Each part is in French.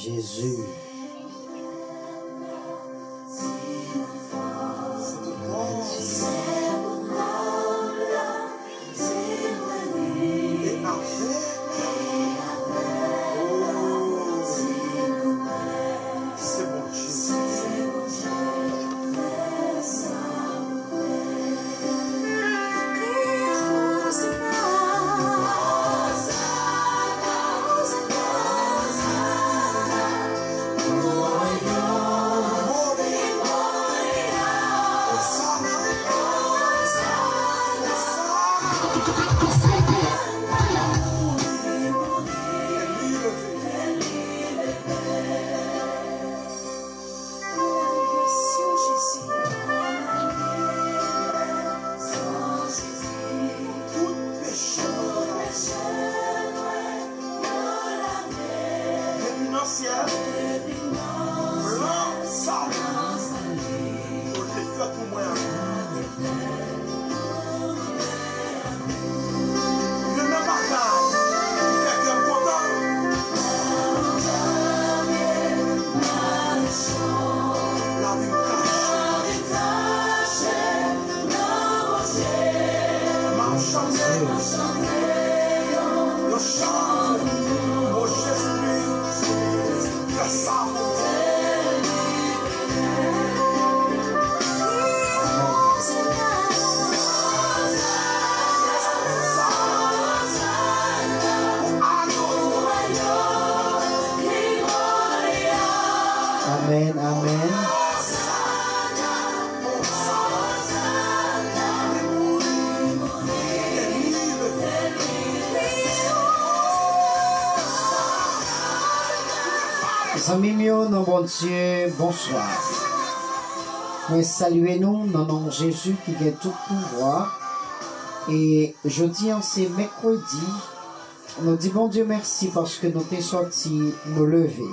Jésus. Amen, amen. Amis mignons, non bon Dieu, bonsoir. Moi saluez-nous dans le nom de Jésus qui a tout pouvoir. Et jeudi, c'est mercredi. Nous disons bon Dieu merci parce que nous sommes sortis nous lever.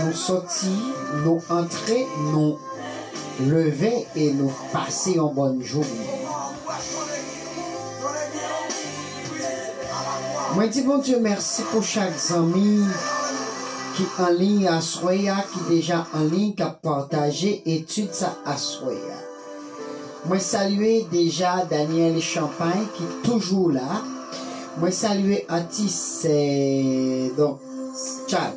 Nous sortis, nous entrer, nous lever et nous passer en bonne journée. Moi dis bon Dieu merci pour chaque ami qui est en ligne à Soya, qui est déjà en ligne, qui a partagé études à Soya. Moi saluer déjà Daniel Champagne qui est toujours là. Moi saluer Atis donc Tchak.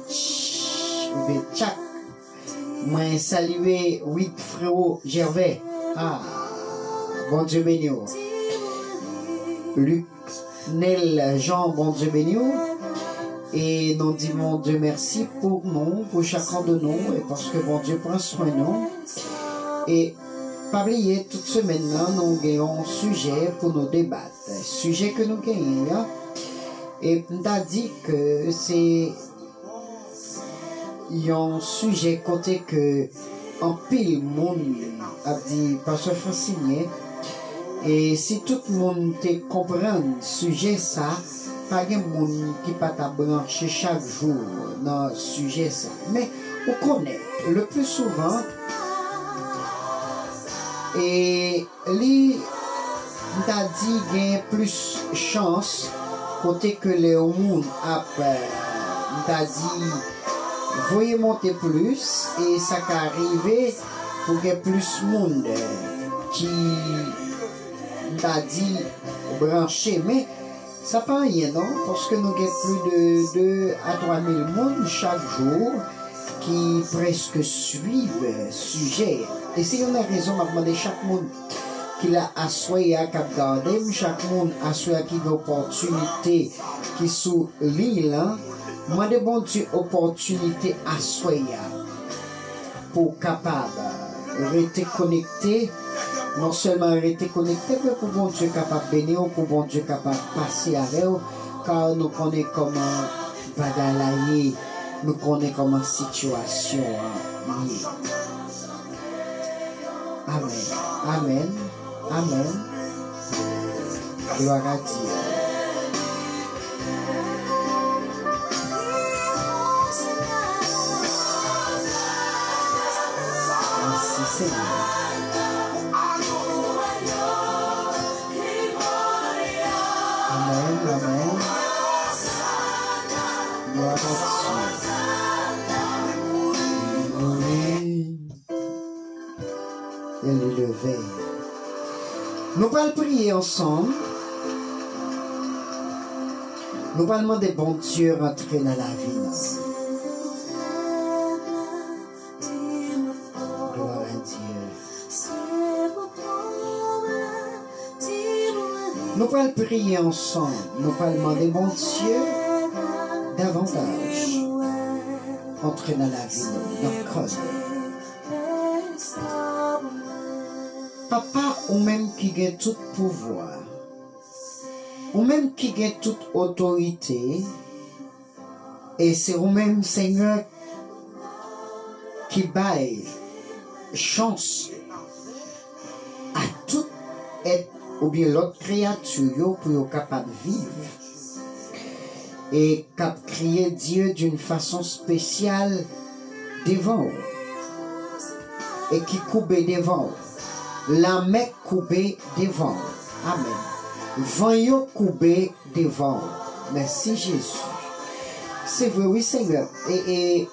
Moi saluer 8 frérot Gervais. Ah, bon Dieu béni. Luc Nel Jean, bon Dieu béni. Et nous disons bon Dieu merci pour nous, pour chacun de nous, et parce que bon Dieu prend soin de nous. Et pas oublier, toute semaine, nous avons un sujet pour nous débattre. Sujet que nous gagnons. Et nous avons dit que c'est un sujet côté que en pile monde a dit Pasteur Francine. Et si tout le monde comprend le sujet, ça, pas de monde qui pas brancher chaque jour dans le sujet, ça. Mais on connaît le plus souvent. Et lui, t'a dit qu'il y a plus chance côté que les monde après, t'a dit voyez monter plus et ça qui arrive pour qu'il y ait plus de monde qui t'a dit branché, mais ça pas rien non, parce que nous avons plus de 2 à 3 000 monde chaque jour qui presque suivent le sujet. Et c'est une raison de demander chaque monde qui a assoyé à cap garder, chaque monde assoyé qui a une opportunité qui sous l'île, moi de bon Dieu opportunité assoyé pour capable rester connecté, non seulement rester connecté, mais pour bon Dieu capable bénir, pour bon Dieu capable passer avec eux, car nous connaissons comment bagalayer, nous connaissons comment situation liée. Amen. Amen. Amen. Gloire à Dieu. Merci Seigneur. Amen. Amen. Et le lever. Nous allons prier ensemble. Nous allons demander bon Dieu rentrer dans la vie. Gloire à Dieu. Nous allons prier ensemble. Nous allons demander bon Dieu davantage entrer dans la vie, dans le cœur. Papa, ou même qui a tout pouvoir, ou même qui a toute autorité, et c'est ou même Seigneur qui baille chance à tout être ou bien l'autre créature pour être capable de vivre et capable de crier Dieu d'une façon spéciale devant et qui coupe devant. La main coupée devant. Amen. Voyons coupé devant. Merci Jésus. C'est vrai, oui Seigneur. Et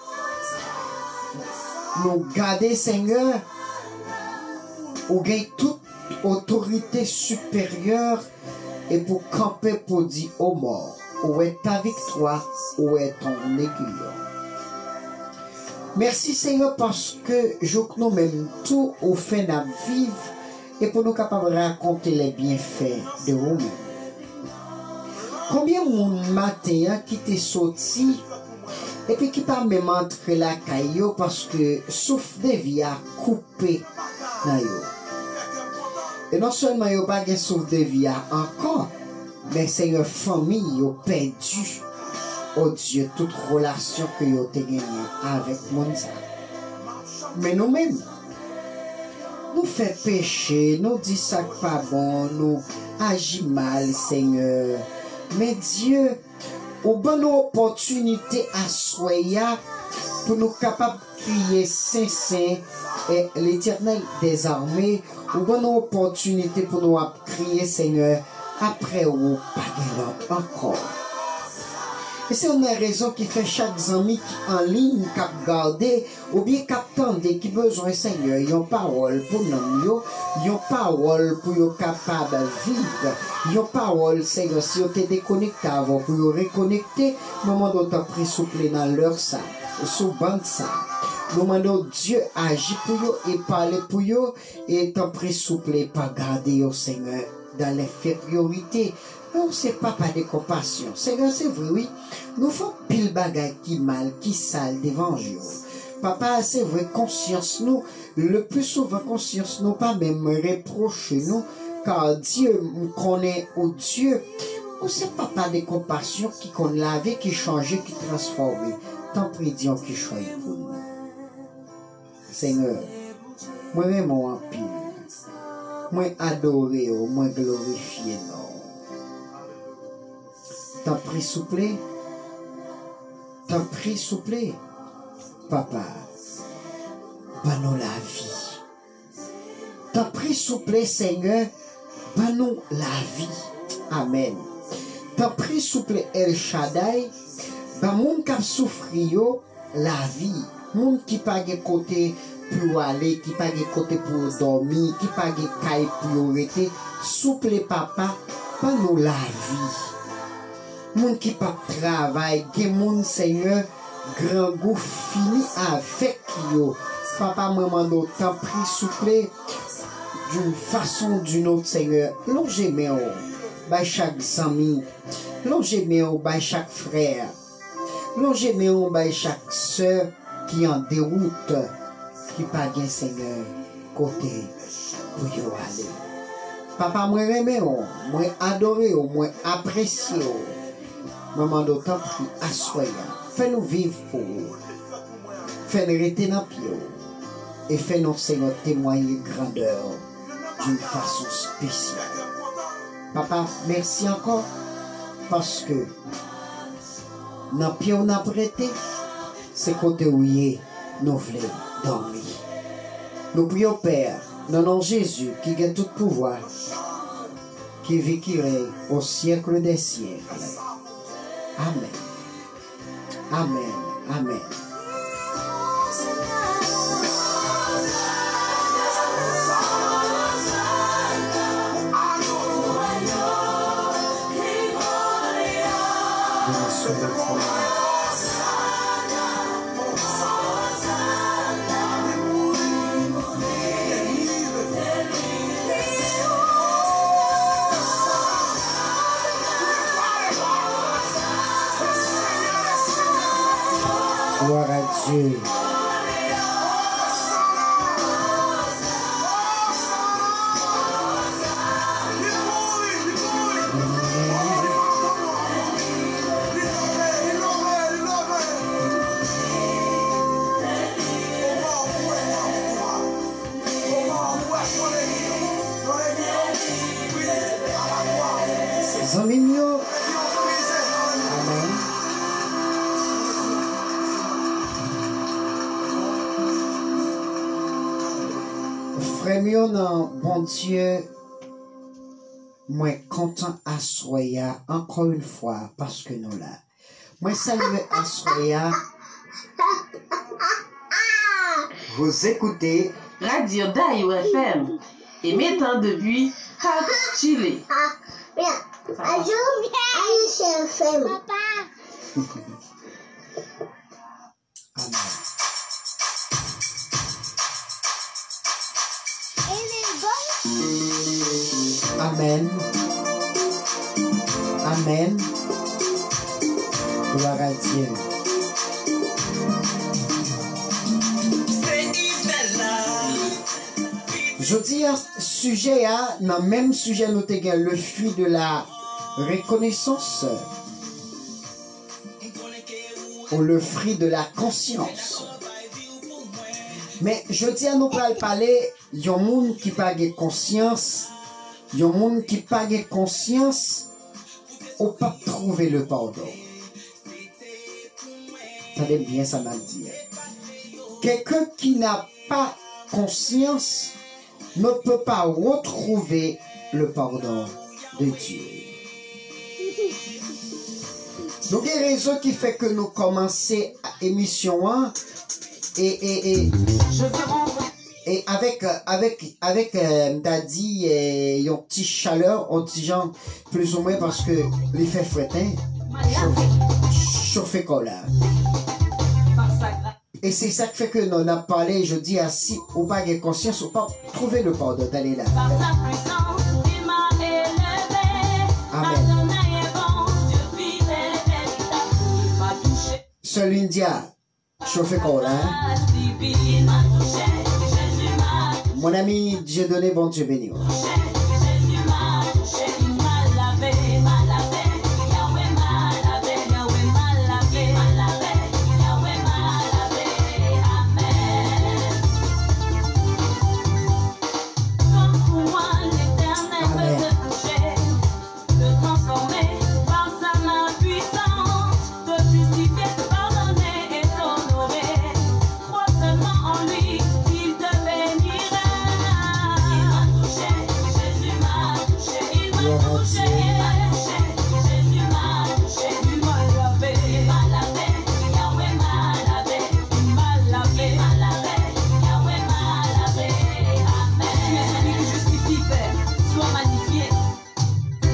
nous garder Seigneur, ou gagne toute autorité supérieure et pour camper pour dire aux morts, où est ta victoire, où est ton aiguillon. Merci Seigneur parce que je nous même tout au fait de vivre et pour nous capables de raconter les bienfaits de vous-même. Combien de matin qui t'est sorti et puis qui pas même entrer la caillou parce que souffle de vie a coupé dans yo. Et non seulement yo pas de souffle de vie encore, mais c'est une famille yo perdu. Oh Dieu, toute relation que vous avez gagnée avec mon Dieu. Mais nous-mêmes, nous faisons péché, nous disons ça pas bon, nous agissons mal, Seigneur. Mais Dieu, au bonne opportunité à soya pour nous capables de crier Saint et l'Éternel des armées, au bonne opportunité pour nous crier Seigneur après ou pas encore. Et c'est une raison qui fait chaque ami qui en ligne, qui a gardé, ou bien qui attend, qui besoin Seigneur, ils ont parole pour nous, ils ont parole pour être capable de vivre, ils ont parole Seigneur, si vous êtes déconnecté avant, pour vous reconnecter, moment où vous avez pris souple dans leur ça, sous bande ça. Moment où Dieu agit pour vous et parle pour vous, et t'en pris souple et pas garder au Seigneur dans l'infériorité. Non, c'est pas de compassion. Seigneur, c'est vrai, oui. Nous faisons pile bagaille qui mal, qui sale devant Dieu. Papa, c'est vrai, conscience nous, le plus souvent conscience nous, pas même reprocher nous, car Dieu connaît au Dieu. Ou c'est pas de compassion qui qu'on lavé, qui changeait, qui transformait. Tant pis Dieu qui choisit pour nous. Seigneur, moi vraiment en pile. Moi adoré, moi glorifié, non. T'en prie souple, papa, ban-nous la vie. T'en prie souple, Seigneur, ban-nous la vie. Amen. T'en prie souple, El Shaddai, ban moun kap souffri yo la vie. Moun qui pa gen côté pour aller, qui pa gen côté pour dormir, qui pa gen kay pour rester, souple papa, ban-nous la vie. Moun qui pas travail, gen moun Seigneur, grand goût fini avec yo. Papa, maman, t'en prie souple, d'une façon ou d'une autre, Seigneur. Longez-moi, by chaque ami, longez-moi, by chaque frère, longez-moi, by chaque soeur qui en déroute, qui pas gen Seigneur, côté pour yo aller. Papa, moi aimé, moi adoré, moi apprécié. Maman d'autant prie, assoyez, fais-nous vivre pour vous, fais-nous rester dans le pied, et fais-nous, Seigneur, témoigner grandeur d'une façon spéciale. Papa, merci encore, parce que dans le pied où nous avons prêté, c'est côté où nous voulons dormir. Nous prions, Père, dans le nom de Jésus, qui a tout pouvoir, qui vit, qui règne au siècle des siècles. Amen. Amen. Amen. Gloire à Dieu. Amen. Frère mio non bon Dieu, moi content à soya encore une fois parce que nous là. Moi salue à soya. Vous écoutez Radio Dayo FM émettant depuis Chile. Papa. Amen. Amen. Gloire à Dieu. Je dis un sujet, dans le même sujet, nous avons le fruit de la reconnaissance ou le fruit de la conscience. Mais je dis à nous parler, il y a un monde qui n'a pas de conscience, il y a un monde qui n'a pas de conscience, ou pas trouver le pardon. Ça aime bien ça m'a dit. Quelqu'un qui n'a pas conscience ne peut pas retrouver le pardon de Dieu. Donc, il y a une raison qui fait que nous commençons l'émission 1 et avec Daddy et une petite chaleur, on dit genre plus ou moins parce que les fait fouetter, chauffer cola. Et c'est ça qui fait que nous avons parlé, je dis assis, ou pas de conscience, ou pas trouver le pardon d'aller là. Amen. Seul India, chauffer cola. Mon ami, Dieu donné, bon Dieu béni.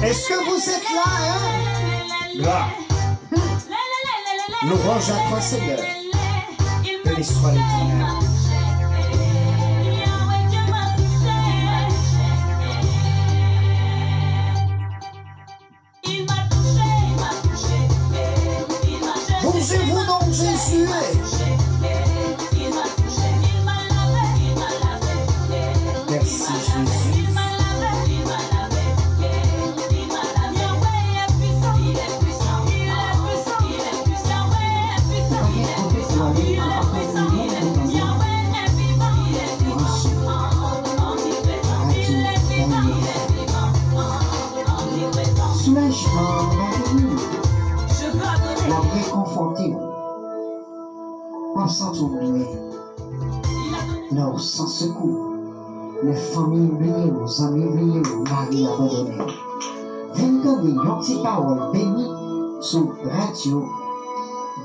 Est-ce que vous êtes là, hein? Là. L'orange à 3 Seigneurs de l'histoire éternelle. Bougez-vous donc Jésus. Merci Jésus. Soulagement, la réconforter, pas sans oublier, non, sans secours, les familles oubliées, nos amis oubliés, nos maris abandonnés. Vous entendez une petite parole bénie sur Radio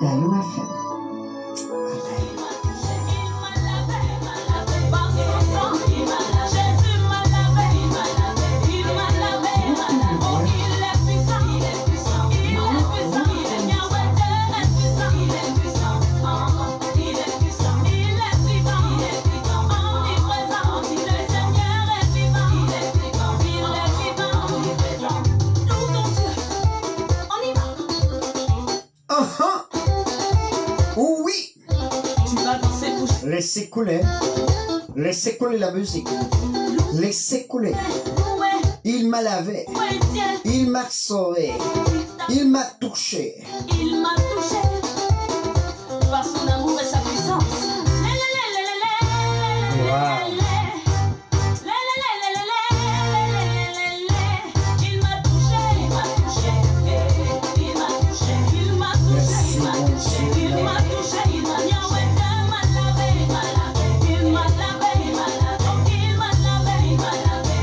Dayou FM. Oui. Laissez couler. Laissez couler la musique. Laissez couler. Il m'a lavé. Il m'a sauvé. Il m'a touché. Il m'a touché par son amour et sa puissance. Wow. Il m'a touché, il m'a touché, il m'a touché, il m'a touché, il m'a touché, il m'a touché, il m'a lavé, il m'a lavé, il m'a lavé, il m'a lavé, il m'a lavé, il m'a lavé,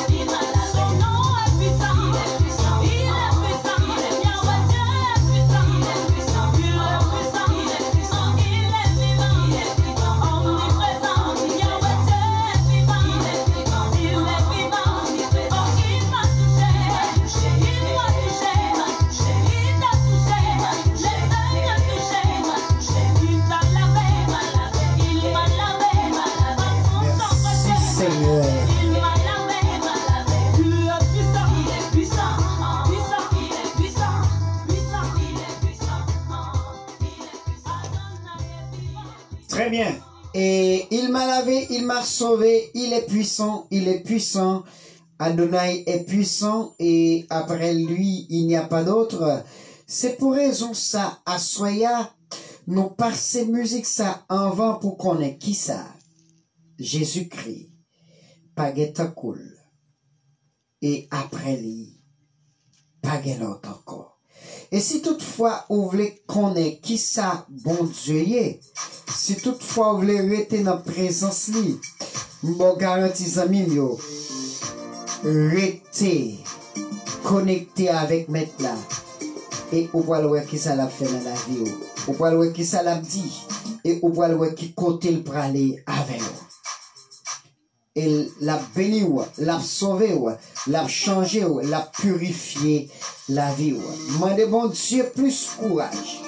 il m'a lavé. Son nom est puissant, il est puissant, il est puissant, il est Yahweh, Dieu est puissant, il est puissant, il est puissant, il est puissant, il est vivant, il est vivant, omniprésent, Yahweh, Dieu est vivant, il est vivant, il est vivant, il est vivant. Il m'a touché, il m'a touché, il m'a touché, il t'a touché, les œils m'ont touché, il t'a lavé, il m'a lavé, il m'a lavé, par son sang précieux. Seigneur. Il m'a lavé, il est puissant, il est puissant, puissant, il est puissant, puissant, il est puissant, il est puissant. Adonai est vivant. Très bien. Et il m'a lavé, il m'a sauvé, il est puissant, il est puissant. Adonai est puissant et après lui, il n'y a pas d'autre. C'est pour raison ça, à Soya, nous passer musique ça en vent pour qu'on ait qui ça? Jésus-Christ, Paguetta cool. Et après lui, Paguetta encore. Et si toutefois vous voulez qu'on ait qui ça, bon Dieu y est, si toutefois vous voulez rester dans la présence li, m'en garantis amis yo, rester connecté avec maître là, et vous voyez voir qui ça l'a fait dans la vie, vous voyez voir qui ça l'a dit, et vous voyez voir qui côté le praler avec vous. Et l'a béni, l'a sauvé, l'a changé, l'a purifié la vie. Demandez bon Dieu plus courage,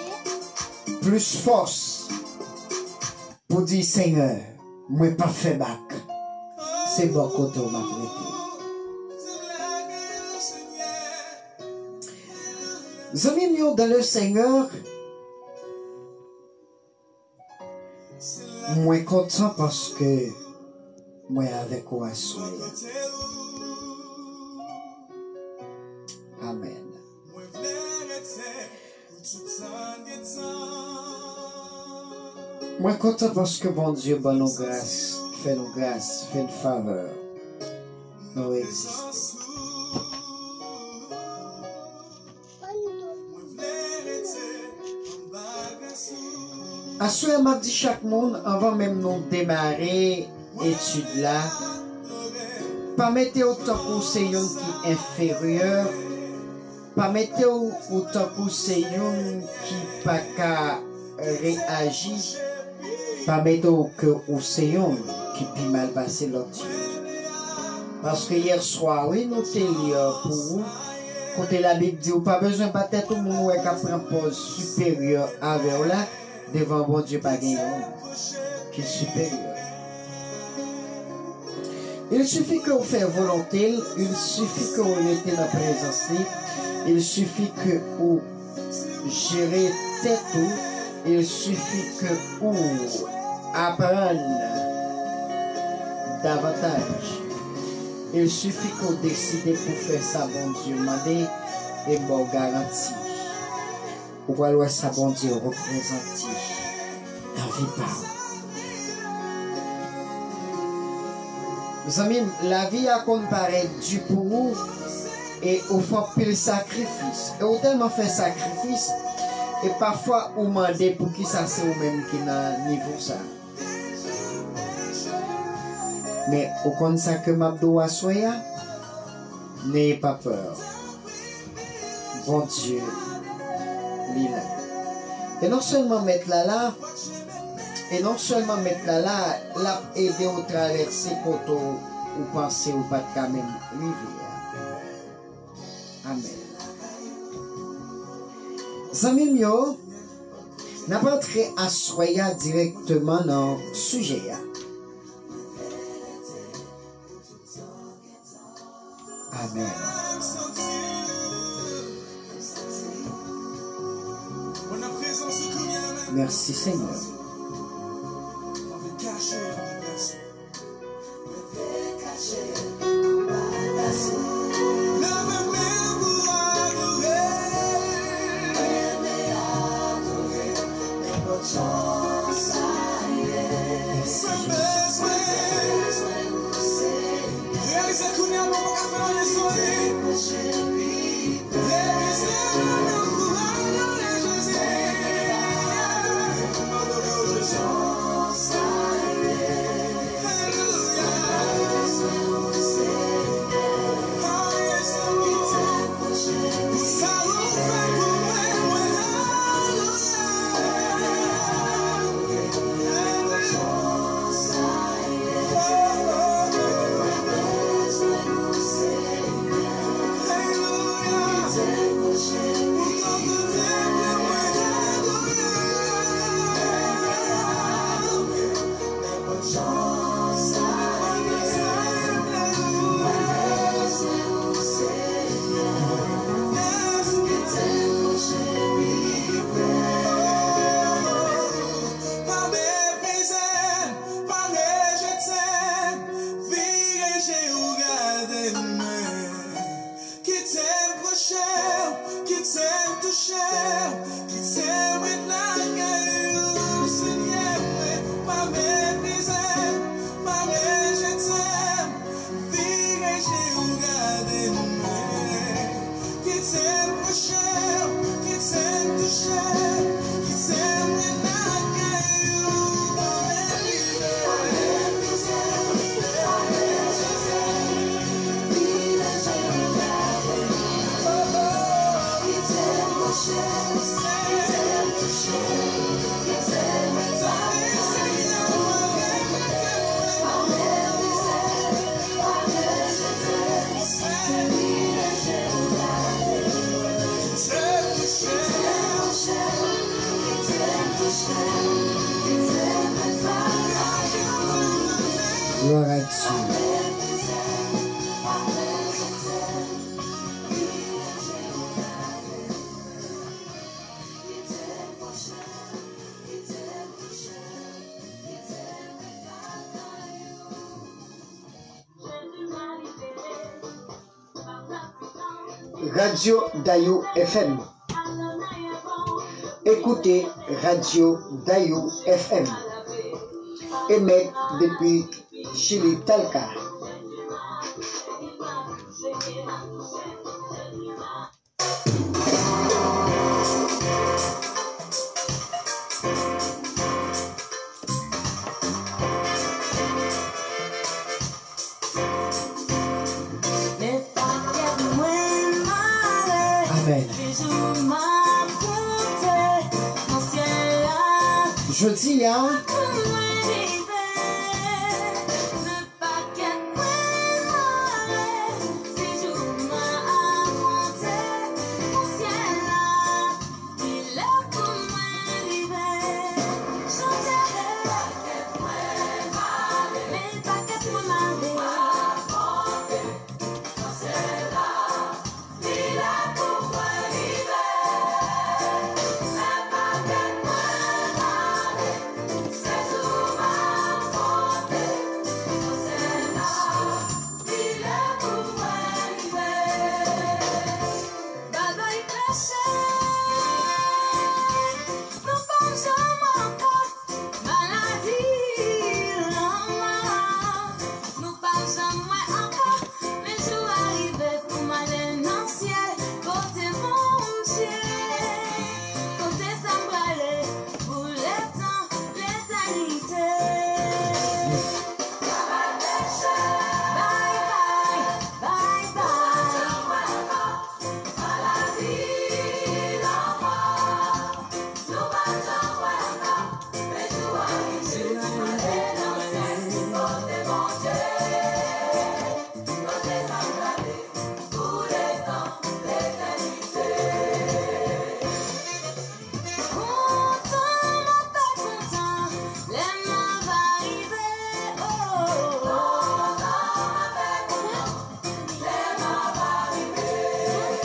plus force pour dire Seigneur, moi pas fait bac. C'est bon côté m'a prêté. Amis mieux dans le Seigneur, moi content parce que moi avec toi soyez. Amen. Moi content parce que bon Dieu bon nos grâces, fait une faveur. Nous existons. À ce moment, m'a dit chaque monde avant même nous démarrer étude là, pas mettre autant pour c'est qui est inférieur, pas mettre autant pour c'est qui pas qu'à réagir, pas mettre que c'est qui peut mal passer l'autre. Parce que hier soir, oui, nous t'élions pour vous, côté la Bible dit, pas besoin peut-être tout le monde qui prend pause supérieure avec là, devant bon Dieu pas gagné, qui est supérieur. Il suffit que vous fassiez volonté, il suffit que vous mettez dans la présence, il suffit que vous gérez tête, il suffit que vous apprenez davantage. Il suffit que vous décidez pour faire ça, bon Dieu, demandez et bon garantie. Vous voyez ça, bon Dieu, représente la vie par. Mes amis, la vie a qu'on paraît due pour vous et on fait pile sacrifice. Et on tellement fait sacrifice et parfois on demande pour qui ça c'est vous-même qui n'a niveau ça. Mais au compte ça que Mabdo a soya, n'ayez pas peur. Bon Dieu, lila. Et non seulement mettre là, l'a aider au traverser pour ou penser ou pas quand même rivière. Amen. Zami mio, n'a pas entré à soya directement dans le sujet. Amen. Merci Seigneur. Gloire à Dieu. Radio Dayou FM. Écoutez Radio Dayou FM. Émet depuis Chili Talca. Amen. Je dis là. Say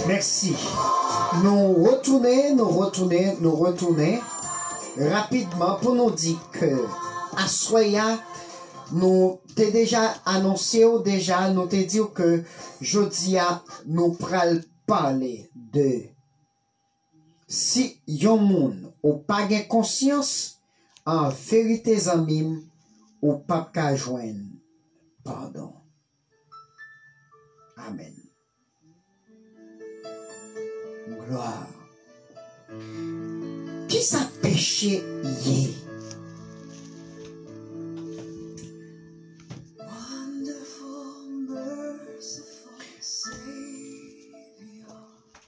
Merci. Nous retourner rapidement pour nous dire que à Soya, nous t'ai déjà annoncé nous t'ai dit que Jodia nous pral parler de si yon moun ou pas gen conscience en vérité zamim ou pas ka joindre pardon. Amen. Gloire. Qui ça péché yé?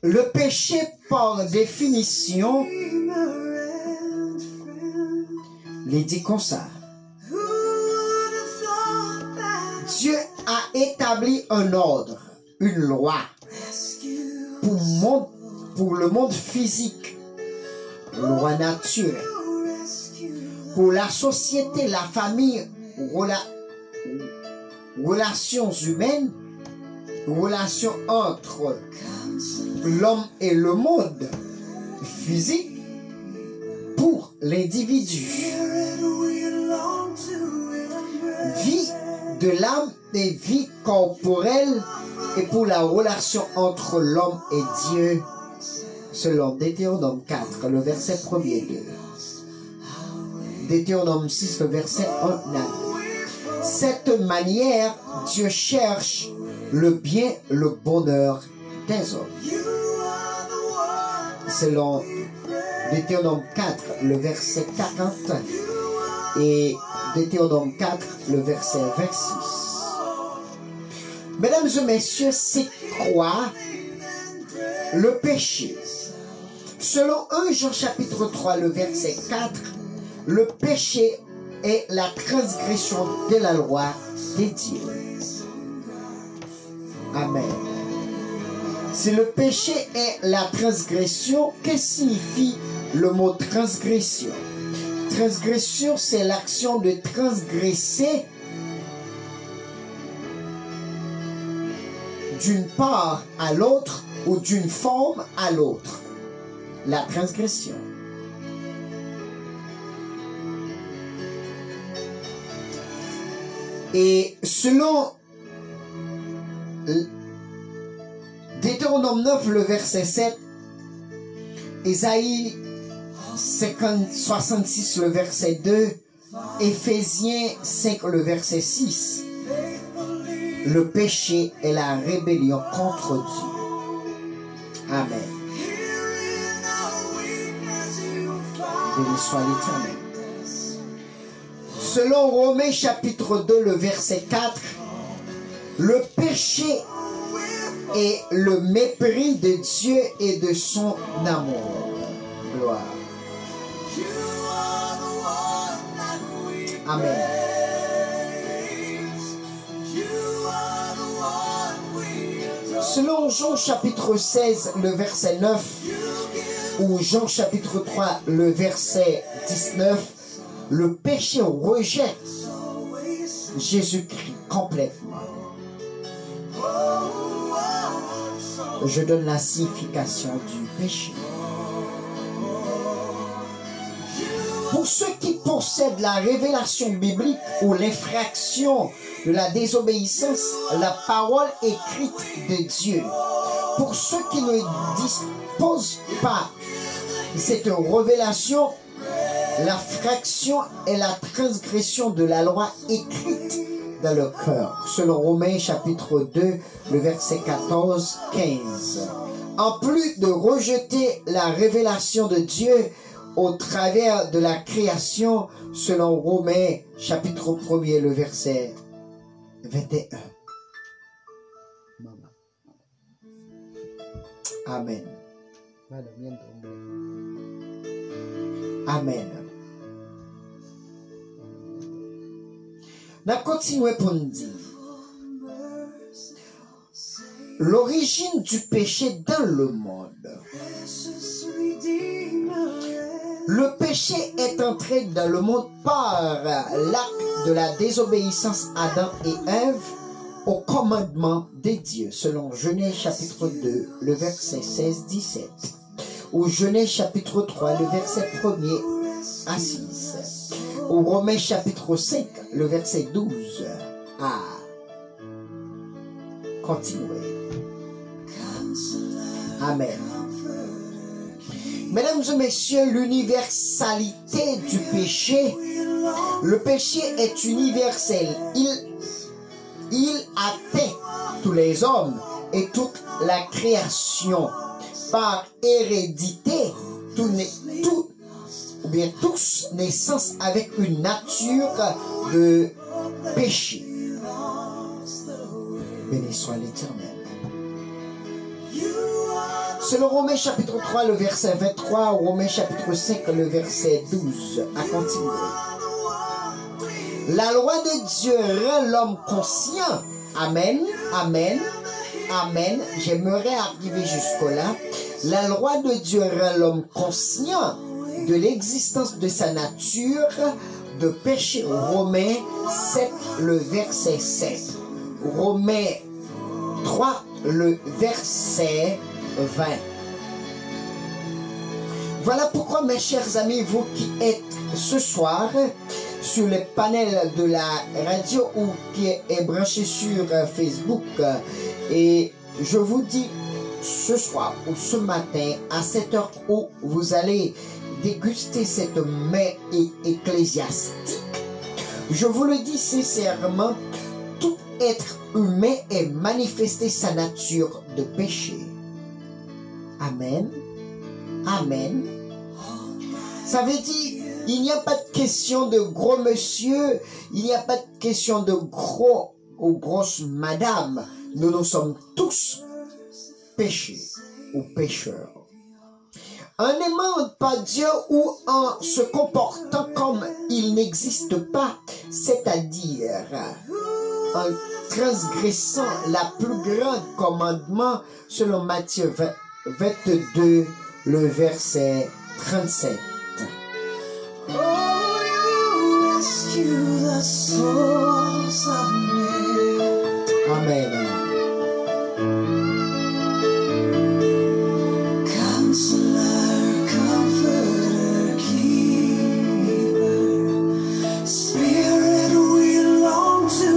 Le péché, par définition, il dit comme ça. Dieu a établi un ordre, une loi pour le monde physique, loi naturelle, pour la société, la famille, relations humaines, relations entre l'homme et le monde physique, pour l'individu. Vie de l'âme et vie corporelle, et pour la relation entre l'homme et Dieu, selon Deutéronome 4, le verset 1er et 2. Deutéronome 6, le verset 1 à 2. Cette manière, Dieu cherche le bien, le bonheur des hommes. Selon Deutéronome 4, le verset 40 et Deutéronome 4, le verset 26. Mesdames et messieurs, c'est quoi le péché? Selon 1 Jean chapitre 3, le verset 4, le péché est la transgression de la loi des dieux. Amen. Si le péché est la transgression, que signifie le mot transgression? Transgression, c'est l'action de transgresser d'une part à l'autre ou d'une forme à l'autre. La transgression. Et selon Deutéronome 9, le verset 7, Ésaïe 66, le verset 2, Éphésiens 5, le verset 6, le péché est la rébellion contre Dieu. Amen. Béni soit l'Éternel. Selon Romains chapitre 2, le verset 4, le péché est le mépris de Dieu et de son amour. Gloire. Amen. Selon Jean chapitre 16, le verset 9, ou Jean chapitre 3, le verset 19, le péché rejette Jésus-Christ complètement. Je donne la signification du péché. Pour ceux qui possèdent la révélation biblique ou l'infraction de la désobéissance, la parole écrite de Dieu. Pour ceux qui ne disposent pas de cette révélation, la fraction est la transgression de la loi écrite dans le cœur. Selon Romains chapitre 2, le verset 14-15. En plus de rejeter la révélation de Dieu au travers de la création, selon Romains chapitre 1er, le verset 21. Amen. Amen. On continue pour nous dire l'origine du péché dans le monde. Le péché est entré dans le monde par l'acte de la désobéissance Adam et Ève au commandement des dieux, selon Genèse chapitre 2, le verset 16-17, ou Genèse chapitre 3, le verset 1er à 6, ou Romains chapitre 5, le verset 12 à continuer. Amen. Mesdames et messieurs, l'universalité du péché, le péché est universel. Il atteint tous les hommes et toute la création. Par hérédité, tous naissance avec une nature de péché. Béni soit l'Éternel. Selon Romains chapitre 3, le verset 23, ou Romains chapitre 5, le verset 12, à continuer. La loi de Dieu rend l'homme conscient. Amen, amen, amen. J'aimerais arriver jusque-là. La loi de Dieu rend l'homme conscient de l'existence de sa nature de péché. Romains 7, le verset 7. Romains 3, le verset 20. Voilà pourquoi, mes chers amis, vous qui êtes ce soir sur le panel de la radio ou qui est branché sur Facebook, et je vous dis ce soir ou ce matin à cette heure où vous allez déguster cette mets ecclésiastique, je vous le dis sincèrement, tout être humain est manifesté sa nature de péché. Amen. Amen. Ça veut dire, il n'y a pas de question de gros monsieur, il n'y a pas de question de gros ou grosse madame. Nous sommes tous péchés ou pécheurs. En n'aimant pas Dieu ou en se comportant comme il n'existe pas, c'est-à-dire en transgressant la plus grande commandement selon Matthieu 22, le verset 37. Oh, you rescue the souls of men. Amen. Counselor, comforter, keeper, Spirit we long to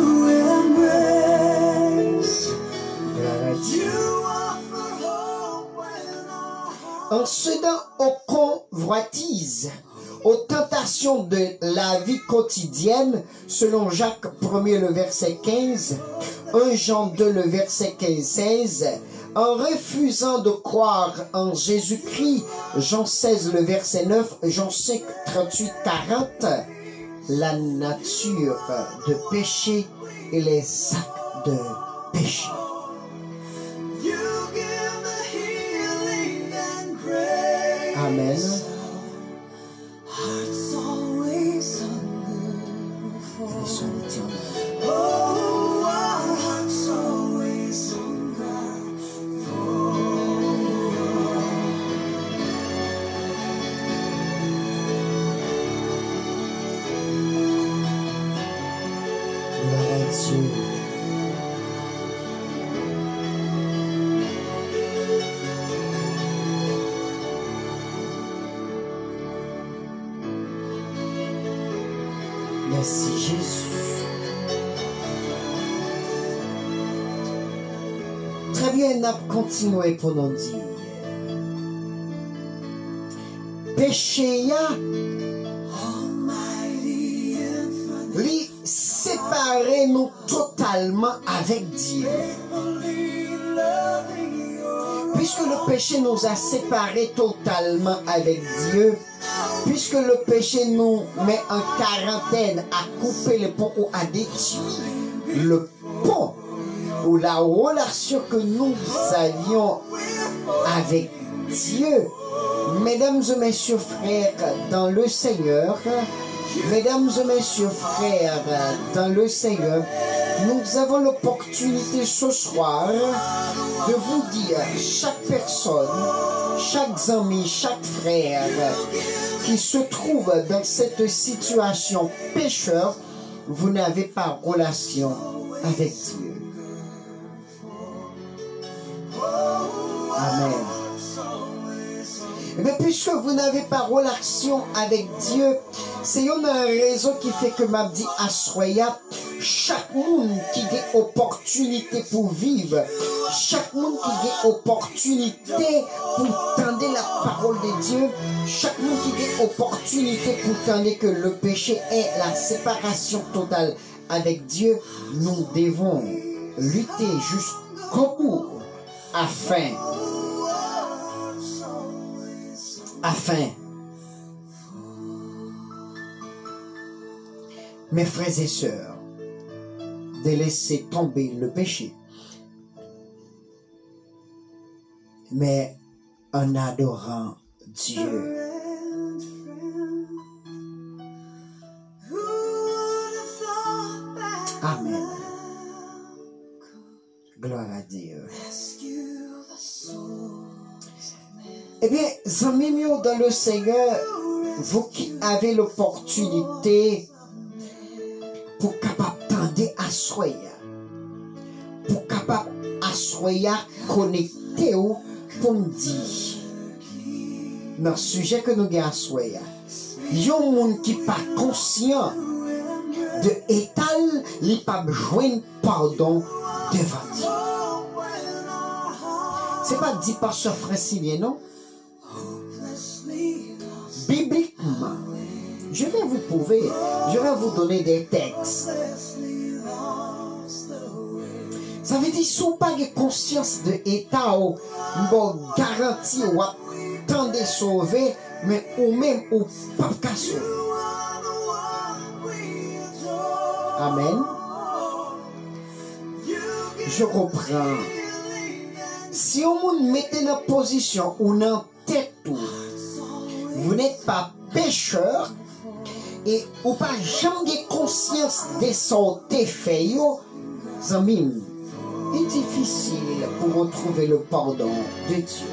embrace. You offer hope when our En cédant aux convoitises, aux tentations de la vie quotidienne, selon Jacques 1er le verset 15, 1 Jean 2 le verset 15-16, en refusant de croire en Jésus-Christ, Jean 16 le verset 9, Jean 5, 38-40, la nature de péché et les actes de péché. you give the healing and grace. Amen. Hearts always hunger for. Béni soit l'Éternel. Oh, our hearts always hunger for. Gloire à Dieu. Merci Jésus. Très bien, on a continué pour nous dire. Péché ya, Almighty infinite, lui séparer nous totalement avec Dieu. loving your Puisque le péché nous a séparés totalement avec Dieu, puisque le péché nous met en quarantaine, à couper le pont ou à détruire le pont ou la relation que nous avions avec Dieu, mesdames et messieurs frères dans le Seigneur, mesdames et messieurs frères dans le Seigneur, nous avons l'opportunité ce soir de vous dire, chaque personne, chaque ami, chaque frère qui se trouve dans cette situation pécheur, vous n'avez pas relation avec Dieu. Amen. Mais puisque vous n'avez pas relation avec Dieu, c'est une raison qui fait que m'a dit à Soya, chaque monde qui a opportunité pour vivre, chaque monde qui a opportunité pour tendre la parole de Dieu, chaque monde qui a opportunité pour tendre que le péché est la séparation totale avec Dieu, nous devons lutter jusqu'au bout afin mes frères et sœurs, de laisser tomber le péché, mais en adorant Dieu. Amen. Gloire à Dieu. Eh bien, amis mieux dans le Seigneur, vous qui avez l'opportunité pour capable tendre à soya, pour capable à soya connecté pour me dire, dans le sujet que nous avons à soya, il y a un monde qui n'est pas conscient de étal, il n'est pas joindre pardon devant Dieu. Ce n'est pas dit par ce frère non? Bibliquement, je vais vous prouver, je vais vous donner des textes. Ça veut dire, si vous n'avez pas conscience de l'état où vous garantie ou attendez sauver, mais ou même ou pas qu'à sauver. Amen. Je reprends. Si on vous mettez dans position ou dans tête, vous n'êtes pas pécheur et ou pas jamais conscience de son défait, amis, il est difficile pour retrouver le pardon de Dieu.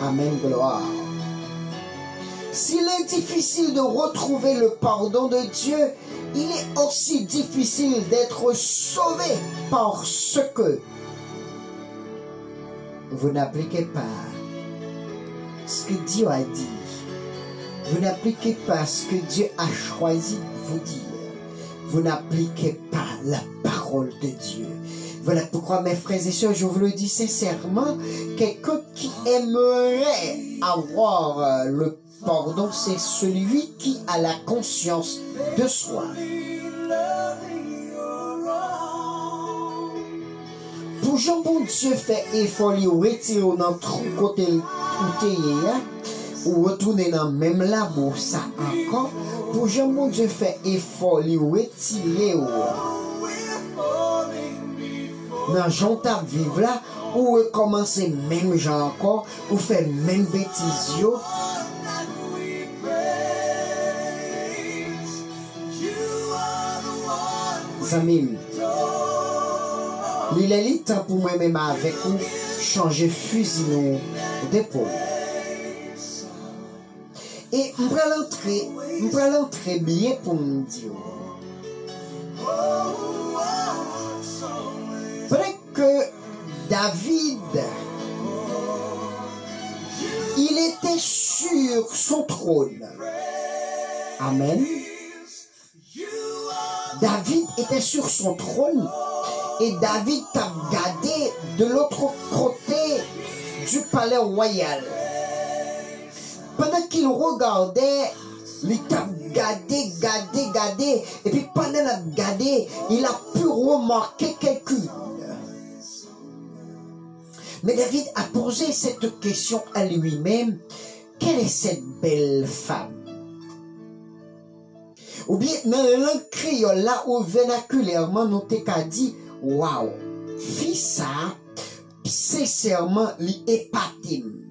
Amen, gloire. S'il est difficile de retrouver le pardon de Dieu, il est aussi difficile d'être sauvé parce que vous n'appliquez pas ce que Dieu a dit. Vous n'appliquez pas ce que Dieu a choisi de vous dire. Vous n'appliquez pas la parole de Dieu. Voilà pourquoi, mes frères et sœurs, je vous le dis sincèrement, quelqu'un qui aimerait avoir le pardon, c'est celui qui a la conscience de soi. Pour Jean bon Dieu fait effort, il retire dans trou côté ou retourner dans même labour, ça encore. Pour Jean bon Dieu fait effort, il retire dans Jean tap vivre là, ou recommencer même gens encore, ou faire même bêtises. Amis, il est le temps pour moi-même avec vous changer fusil d'épaule. Et je vais l'entrer bien pour me dire. Peut-être que David, il était sur son trône. Amen. David était sur son trône et David t'a regardé de l'autre côté du palais royal. Pendant qu'il regardait, il t'a regardé, et puis pendant qu'il a regardé, il a pu remarquer quelqu'un. Mais David a posé cette question à lui-même, quelle est cette belle femme? Ou bien, dans la langue créole, là où vernaculairement, nous t'avons dit, waouh, fille ça, sincèrement, l'épatime.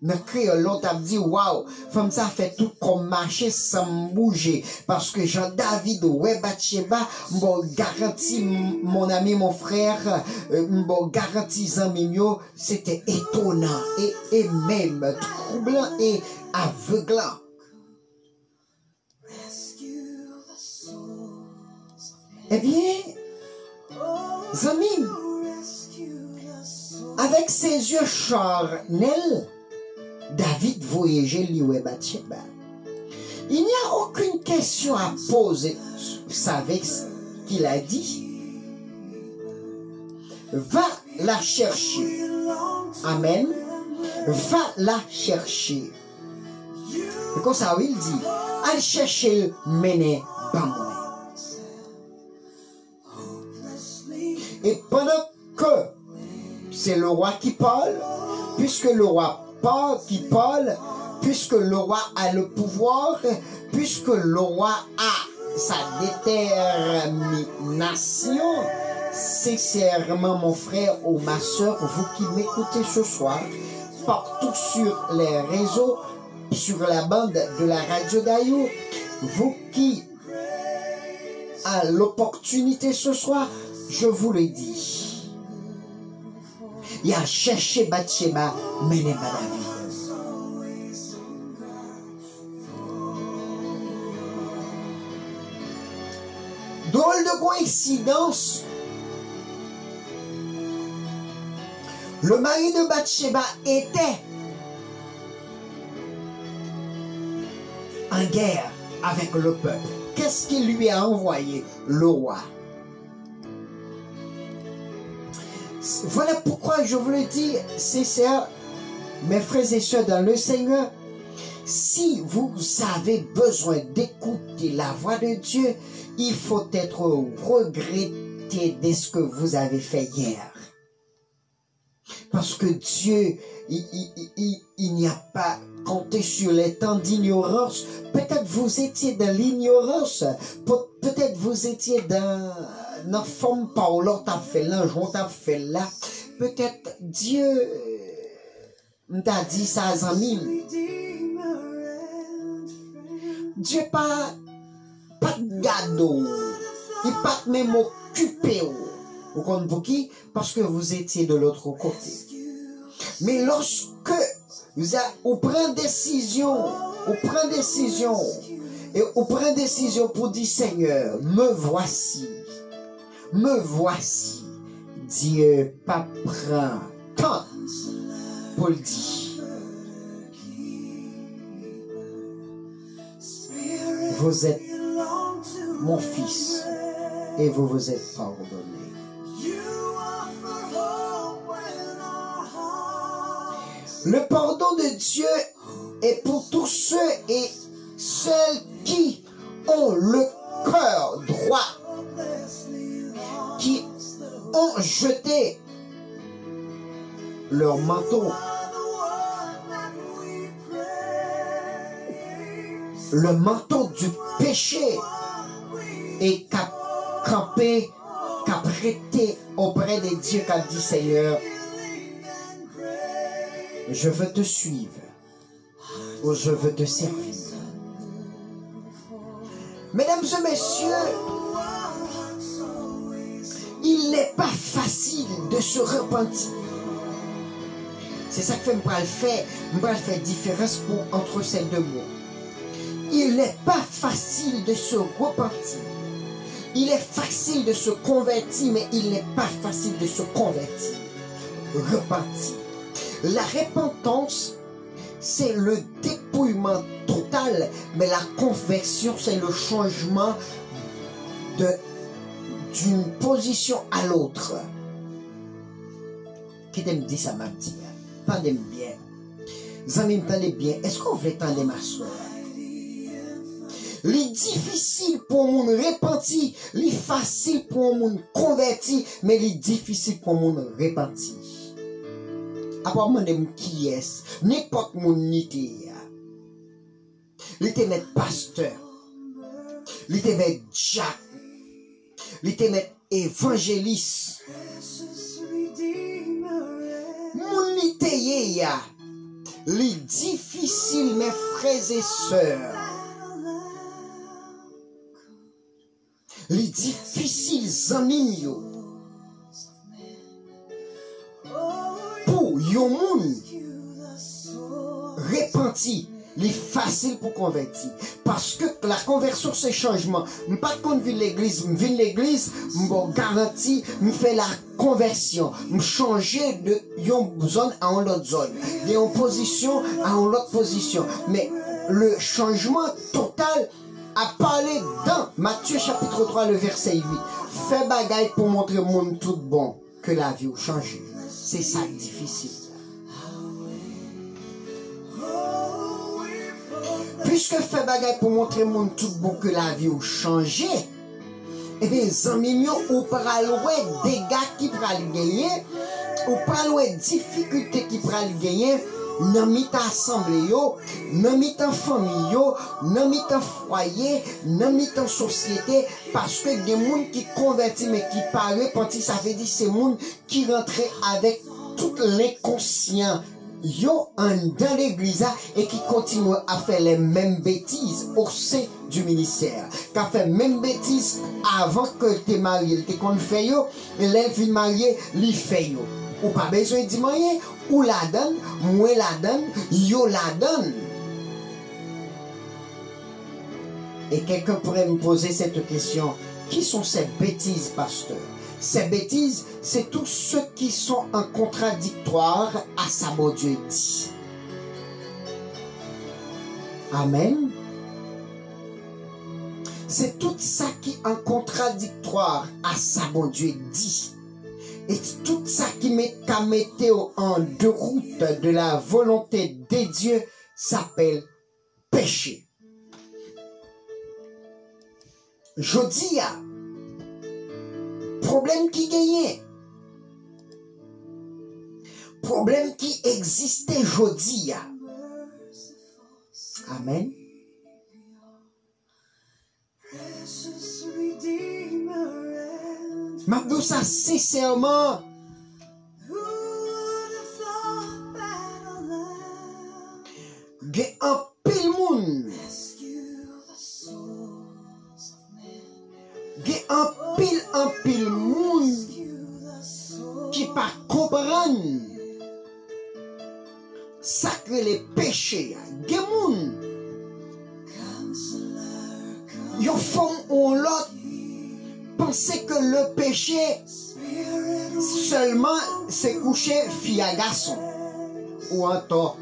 Dans le créole, l'on t'a dit, waouh, femme ça fait tout comme marcher sans bouger. Parce que Jean-David, ouais, Bathsheba, m'en garantit, mon ami, mon frère, m'en garantit, Zamimio, c'était étonnant et même troublant et aveuglant. Eh bien, amis, Avec ses yeux charnels, David voyageait lui Bathsheba. Il n'y a aucune question à poser. Vous savez ce qu'il a dit? Va la chercher. Amen. Va la chercher. Et comme ça, il dit, allez chercher le méné bamoué. Et pendant que c'est le roi qui parle, puisque le roi qui parle, puisque le roi a le pouvoir, puisque le roi a sa détermination, sincèrement mon frère ou ma soeur, vous qui m'écoutez ce soir, partout sur les réseaux, sur la bande de la radio d'Aïou, vous qui avez l'opportunité ce soir, je vous le dis. Il a cherché Bathsheba, mais n'est pas David. Drôle de coïncidence, le mari de Bathsheba était en guerre avec le peuple. Qu'est-ce qu'il lui a envoyé? Le roi. Voilà pourquoi je vous le dis, sincère, mes frères et sœurs dans le Seigneur, si vous avez besoin d'écouter la voix de Dieu, il faut être regretté de ce que vous avez fait hier. Parce que Dieu, il n'y a pas compté sur les temps d'ignorance. Peut-être vous étiez dans l'ignorance. Peut-être vous étiez dans la forme par l'autre t'a fait là, je t'a fait là. Peut-être Dieu t'a dit ça, amis. Dieu pas de gado. Il pas même occupé. Vous comprenez pour qui? Parce que vous étiez de l'autre côté. Mais lorsque vous prenez décision, et vous prenez décision pour dire Seigneur, me voici, Dieu pas prend temps pour le dire. Vous êtes mon fils et vous vous êtes pardonné. Le pardon de Dieu est pour tous ceux et celles qui ont le cœur droit, qui ont jeté leur manteau, le manteau du péché, et qu'a campé, qu'a prêté auprès de Dieu, qu'a dit Seigneur, je veux te suivre, ou je veux te servir. Mesdames et messieurs, il n'est pas facile de se repentir. C'est ça que fait me faire différence entre ces deux mots. Il n'est pas facile de se repentir. Il est facile de se convertir, mais il n'est pas facile de se convertir. Repentir. La repentance, c'est le dépouillement total, mais la conversion, c'est le changement d'une position à l'autre. Qui t'aime dire ça, m'a dit? Tendez bien. Vous m'entendez bien? Est-ce qu'on veut tendre ma soeur? Les difficile pour mon repenti, les facile pour mon converti, mais les difficile pour mon repenti. Après, moi, qui est-ce? N'importe mon nité. Il était mettre pasteur. Il était mettre Jack. Il était mettre évangéliste. Mon nité, les difficiles, mes frères et sœurs. Les difficiles amis. Pour yon moun repenti, il est facile pour convertir. Parce que la conversion, c'est changement. Je ne pas contre l'église. Je viens l'église, je garantis, je fais la conversion. Je change de une zone à une autre zone. De une position à une autre position. Mais le changement total a parlé dans Matthieu chapitre 3, le verset 8. Fais bagaille pour montrer au monde tout bon que la vie a changé. C'est ça difficile. Puisque fait bagaille pour montrer au monde tout bon que la vie a changé, eh bien, amis, ou pral ouais dégâts qui pral gagner, ou pral ouais difficultés qui pral gagner, nan mitan assemblée yo, nan mitan famille yo, nan mitan foyer, nan mitan société, parce que des gens qui convertit mais qui parlent, ça fait dire c'est monde qui rentrait avec tout l'inconscient yo dans l'église et qui continue à faire les mêmes bêtises au sein du ministère. Qui a fait même bêtises avant que tu es marié, tu qu'on fait yo, et les filles mariées, li fait yo. Ou pas besoin de moyen, ou la donne, moi la donne, yo la donne. Et quelqu'un pourrait me poser cette question, qui sont ces bêtises, pasteur? Ces bêtises, c'est tous ceux qui sont en contradictoire à sa bon Dieu dit. Amen. C'est tout ça qui est en contradictoire à sa bon Dieu dit. Et tout ça qui met en déroute de la volonté de Dieu s'appelle péché. Je dis à problème qui gagnait, problème qui existait jeudi. Amen. Ma dis ça sincèrement. Il y a un pile monde. Il y a un pile monde qui pas comprendre ça que les péchés. Il y a monde. Ils font ou l'autre penser que le péché seulement c'est coucher fille à garçon ou un tort.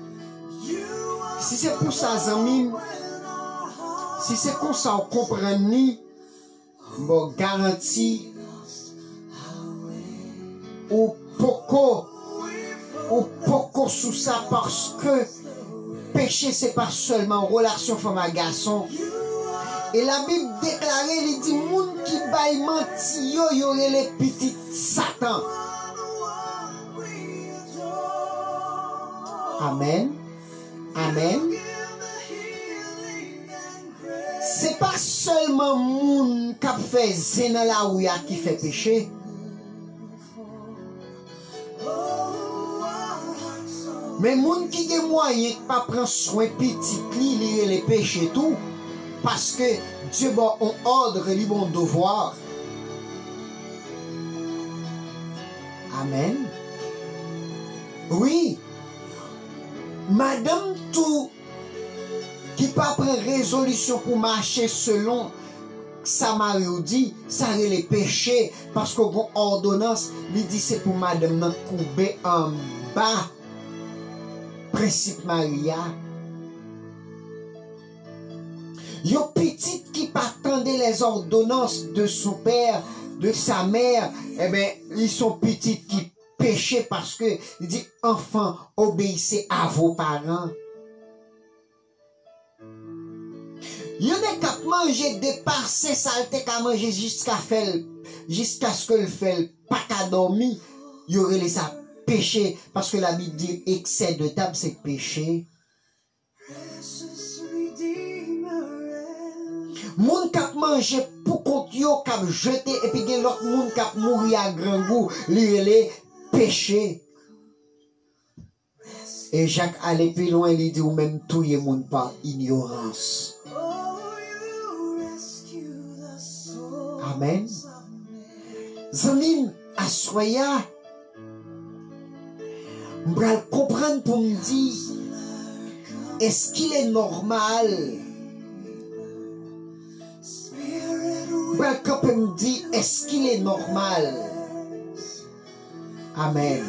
Si c'est pour ça, amis, si c'est comme ça, on comprend ni, bon garantie ou poco sous ça parce que péché c'est pas seulement relation femme à garçon. Et la Bible déclare, il dit, moun qui baille menti, yo aurait les petits Satan. Amen. Amen. C'est pas seulement moun qui fait zéna la ouya qui fait péché. Mais moun qui a moyen de pas prendre soin petit li les péchés tout. Parce que Dieu a un ordre, il a un devoir. Amen. Oui. Madame tout qui pas prend résolution pour marcher selon sa mari dit, ça est les péchés. Parce qu'on ordonnance, il dit c'est pour madame nan couper en bas. Principe Maria. Yo petite qui attendait les ordonnances de son père, de sa mère, eh bien, ils sont petites qui péchaient parce que, il dit, enfants, obéissez à vos parents. Yo n'est qu'à manger des parcelles saletés qu'à manger jusqu'à ce que le fait pas qu'à dormir, il y aurait les ça péché, parce que la Bible dit, excès de table, c'est péché. Moun kap manje pour compte yo kap jeté et puis gen l'autre moun kap mouri à grand goût li péché. Et Jacques allait plus loin, il dit ou même tout le monde par ignorance. Amen. Zamim assoya m'bral comprendre pour me dire est-ce qu'il est normal? Brother Copper me dit, est-ce qu'il est normal? Amen.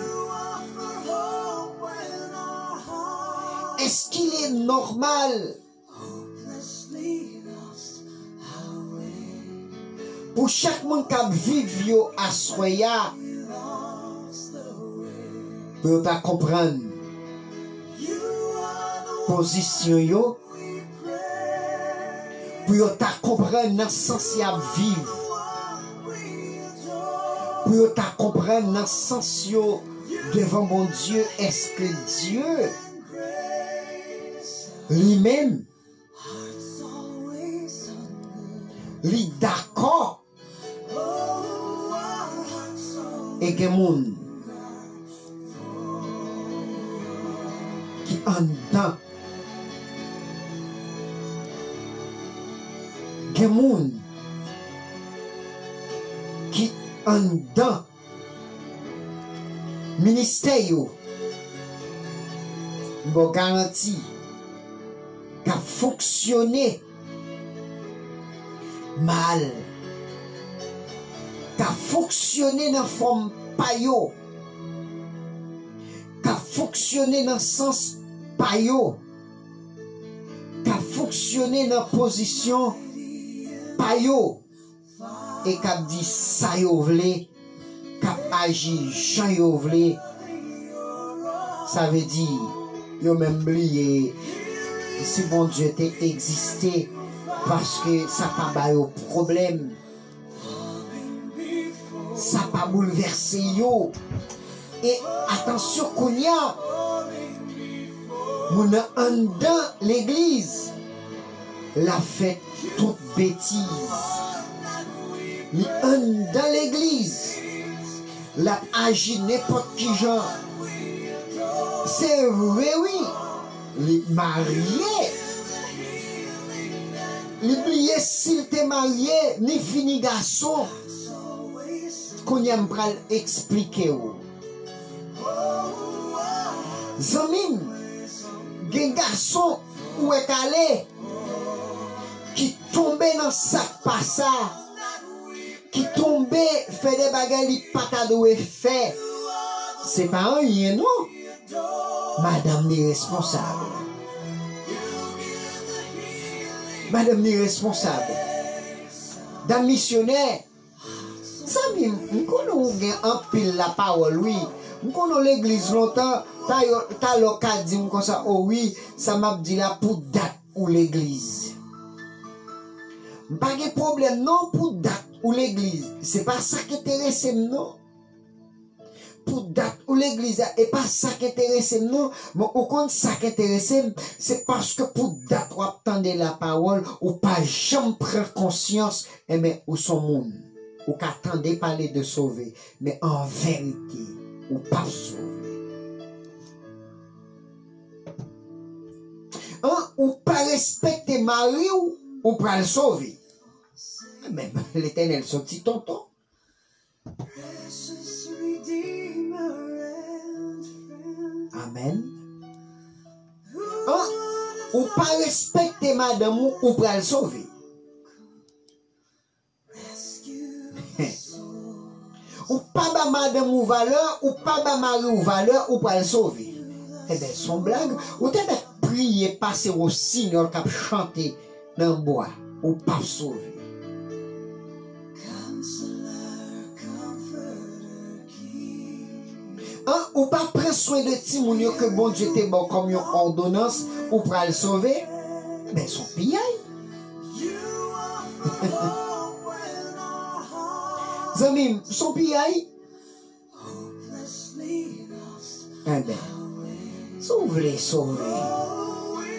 Est-ce qu'il est normal pour chaque monde qui vit à Soya pour ta comprendre position yo, pour ta comprendre dans le sens à vivre, pour ta comprendre dans le sens devant mon Dieu, est-ce que Dieu lui-même lui d'accord et que monde qui en dedans que monde qui en dedans ministère yo bon garantie qui a fonctionné mal, qui a fonctionné dans la forme payo, qui a fonctionné dans le sens payo, qui a fonctionné dans la position payo, et qui a dit ça yo vle, qui a agi Jean yo vle, ça veut dire yo même oublié si bon Dieu t'est existé parce que ça n'a pas de problème, ça n'a pas bouleversé yo. Et attention qu'on y a mon dans l'église la fait toute bêtise, dans l'église la agit n'importe qui genre. C'est vrai, oui. Les mariés, l'oublier s'il t'est marié, ni fini garçon, qu'on y a m'pral expliquer ou. Zamim, gen garçon ou est allé, qui tombait dans sac pas ça, qui tombait, fait des bagages li pata doué fait. C'est pas un rien, non? Madame est responsable. Madame est responsable. Dans le missionnaire, ça me dit, un pile la parole, oui. Je connais l'église longtemps, t'as l'occasion de dire comme ça, oh oui, ça m'a dit là pour date ou l'église. Pas de problème, non, pour date ou l'église. C'est pas ça qui intéresse, non. Pour date ou l'église, et pas ça qui intéresse, non. Mais au contraire, ça qui intéresse, c'est parce que pour date, ou attendre la parole, ou pas jamais prendre conscience, et mais où son monde, ou qu'attendez parler de sauver, mais en vérité, ou pas sauver. Ou pas respecter Marie, ou pas le sauver. Même l'Éternel, son petit tonton. Amen. Ou pas respecter madame ou pas le sauver. Ou pas ba madame ou valeur, ou pas ba mari ou valeur, ou pas le sauver. Eh bien, son blague, ou t'as prié, passer au Seigneur qui a chanté dans le bois, ou pas sauver. Ou pas prendre soin de Timounio que bon Dieu t'est bon comme une ordonnance ou pour le sauver, ben son pillaille. Zamim, son pillaille. Eh ben, si vous voulez sauver,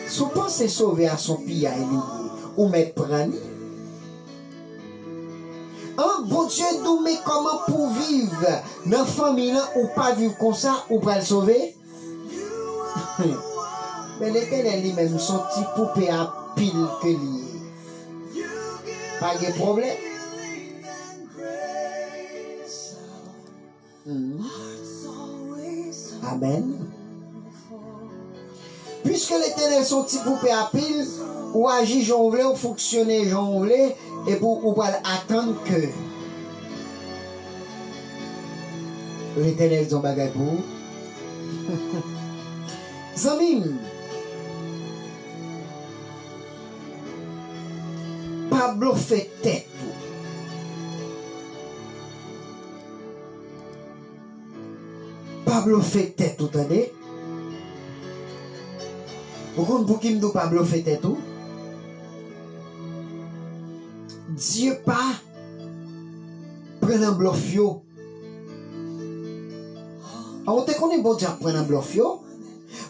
si vous pensez sauver à son pillaille, ou mettre prendre. Bon Dieu nous met comment pour vivre dans la famille ou pas vivre comme ça ou pas le sauver. Mais l'Éternel lui-même son petit poupée à pile que lié. Pas de problème. Amen. puisque l'Éternel sont petits poupées à pile, ou agir j'en voulais, ou fonctionner j'en voulais, et pour ou pas attendre que l'Éternel son bagage pour vous. Zamim, Pablo fait tête. Pablo fait tête, vous entendez? Vous comprenez pour qui me dit Pablo fait tête tout? Dieu pas prend un bluffio. On te connaît bon Dieu prend un bluffio.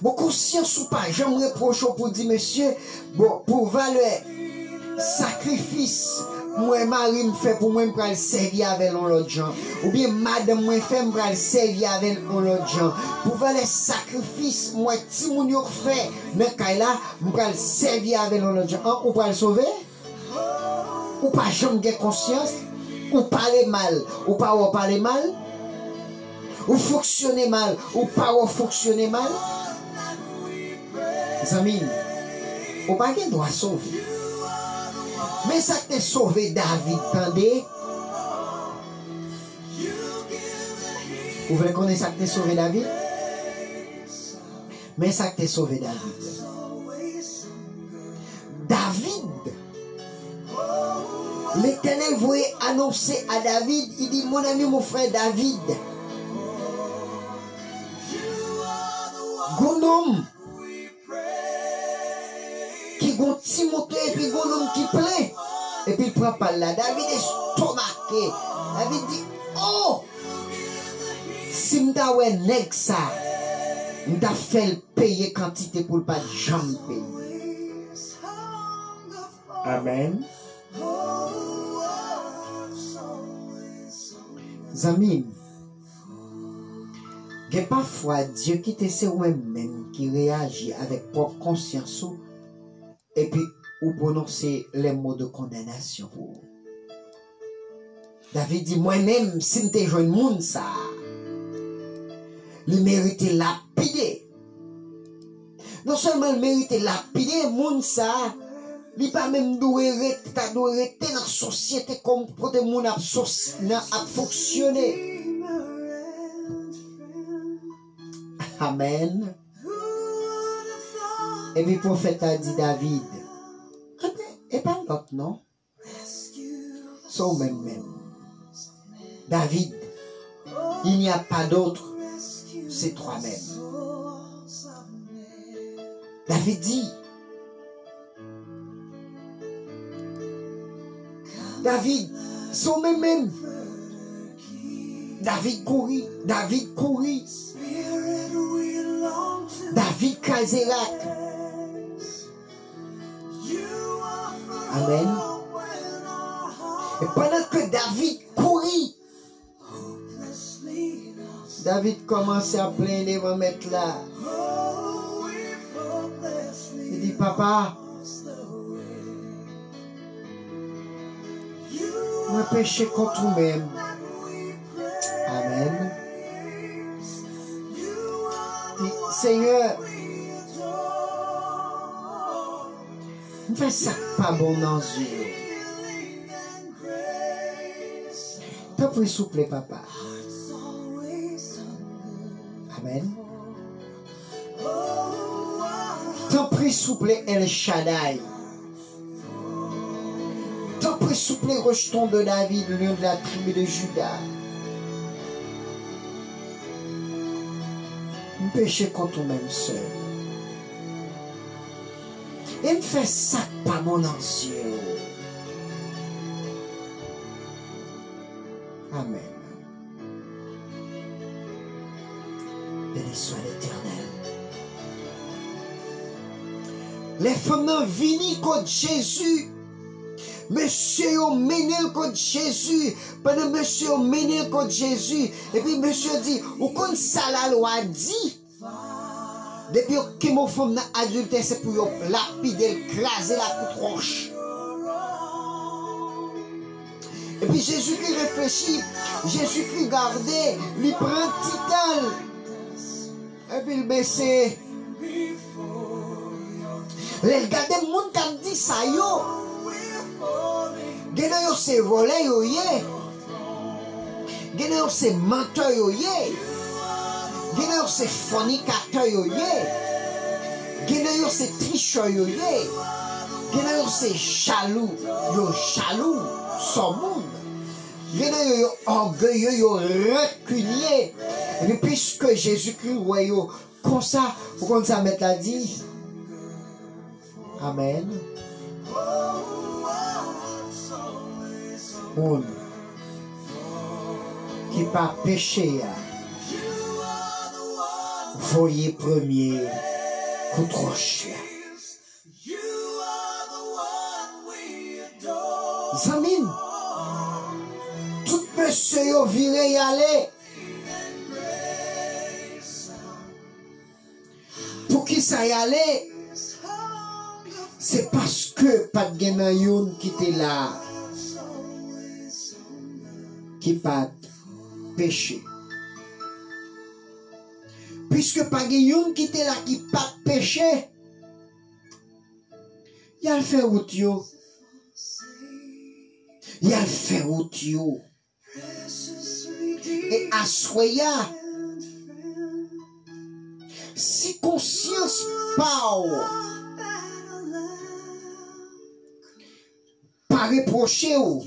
Bon conscience ou pas, j'aimerais reprocher pour dire monsieur, bon pour valeur sacrifice. Moi, Marie me fait pour moi, je vais le servir avec l'autre gens. Ou bien, madame, moi, fait, je vais le servir avec l'autre gens. Pour faire les sacrifices, moi, si mon yo fait, mais quand là, je vais le servir avec l'autre gens. Ou pas le sauver? Ou pas jamais conscience? Ou parler mal? Ou pas parler mal? Ou fonctionner mal? Ou pas fonctionner mal? Les amis, ou pas qu'il doit sauver. Mais ça t'a sauvé David, attendez. Vous voulez connaître ça t'a sauvé David? Mais ça t'a sauvé David. David, l'Éternel voulait annoncer à David, il dit, mon ami, mon frère David, Gonom, qui gon Timothée et puis gon homme qui plaît et puis il prend pas là. David est stomaqué. David dit oh si m'ta ouais nèg ça m'ta fait le payer quantité pour pas jamais payer. Amen. Amis, il y a parfois Dieu qui te sait même qui réagit avec propre conscience et puis ou prononcer les mots de condamnation. David dit moi-même si m'te jeune monde ça il mérite lapider. Non seulement il mérite lapider monde ça il pas même doué rester dans la société comme côté monde a fonctionner. Amen. Et puis le prophète a dit David, et pas l'autre non, son même. David, il n'y a pas d'autre, c'est toi-même. David dit, David, son même. David courit, David Kazerac. Amen. Et pendant que David courit, David commençait à plaindre et va mettre là. Il dit, papa, moi péché contre moi-même. Amen. Dit, Seigneur, ne fais ça pas bon dans Dieu. T'en prie, s'il vous plaît, papa. Amen. T'en prie, s'il vous plaît, El Shaddai. T'en prie, s'il vous plaît, rejeton de David, lion de la tribu de Juda. Nous péchons contre nous-mêmes seuls. Et me fait ça pas mon ancien. Amen. Béni soit l'Éternel. Les femmes n'ont vini contre Jésus. Monsieur a mené contre Jésus. Pendant monsieur a mené contre Jésus. Et puis monsieur dit, ou comme ça la loi dit. Depuis que mon femme n'a adultère, c'est pour lapider, craser la tronche. Et puis Jésus-Christ réfléchit, Jésus-Christ gardait, il prend titan. Et puis il baissait. Les gars des monde qui dit ça yo. Gena yo se volé yo ye. Gena yo se menteur yo ye. Gena yo se fornicateur yo ye. Gena yo se tricheur yo ye. Gena yo se jaloux. Yo jaloux son monde. Gena yo orgueilleux yo rancunier. Et puis puisque Jésus-Christ ouais yo comme ça, vous comptez ça mettre la dit. Amen. On qui pas péché, voyez premier coup de roche. Zamine, tout monsieur yo viré y aller. Pour qui ça y aller? C'est parce que pas de gen nan yon qui était là, qui pas péché. Puisque pas de yon qui était là, qui pas péché, il a fait route yo. Il a fait route yo. Et à soya, si conscience pas reprocher ou.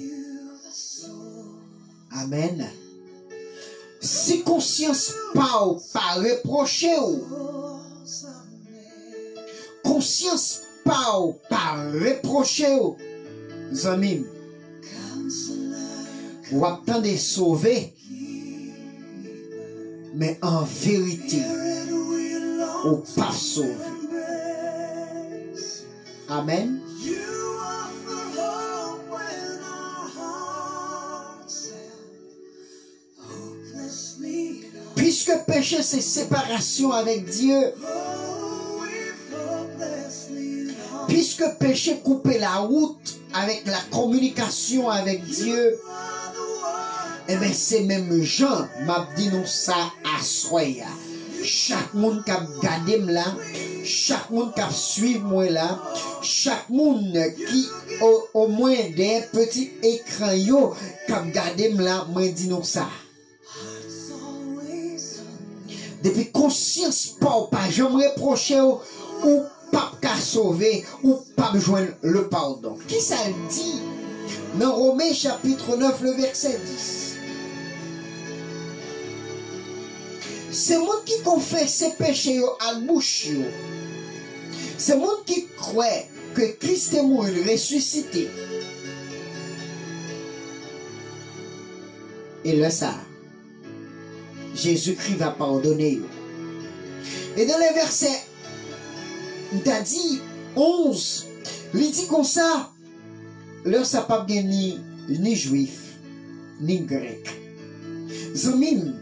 Amen. Si conscience pas reprocher ou. Conscience pas reprocher ou. Zamim. Ou attendez sauver. Mais en vérité, ou pas sauver. Amen. Puisque péché, c'est séparation avec Dieu. Puisque péché couper la route avec la communication avec Dieu. Eh bien, c'est même Jean m'a dit nous ça à soya. Chaque monde qui a gardé là, chaque monde qui a suivi moi là, chaque monde qui au moins des petits écrans yo qui a gardé là, moi dit nous ça. Depuis conscience pas jamais reprocher ou pas qu'à sauver ou pas joindre le pardon. Qui ça dit dans Romains chapitre 9 le verset 10. C'est monde qui confesse ses péchés à bouche. C'est monde qui croit que Christ est mort et ressuscité. Et là ça, Jésus-Christ va pardonner. Et dans les versets, il t'a dit 11, il dit comme ça, là ça pas bien ni juif, ni grec. Zamim,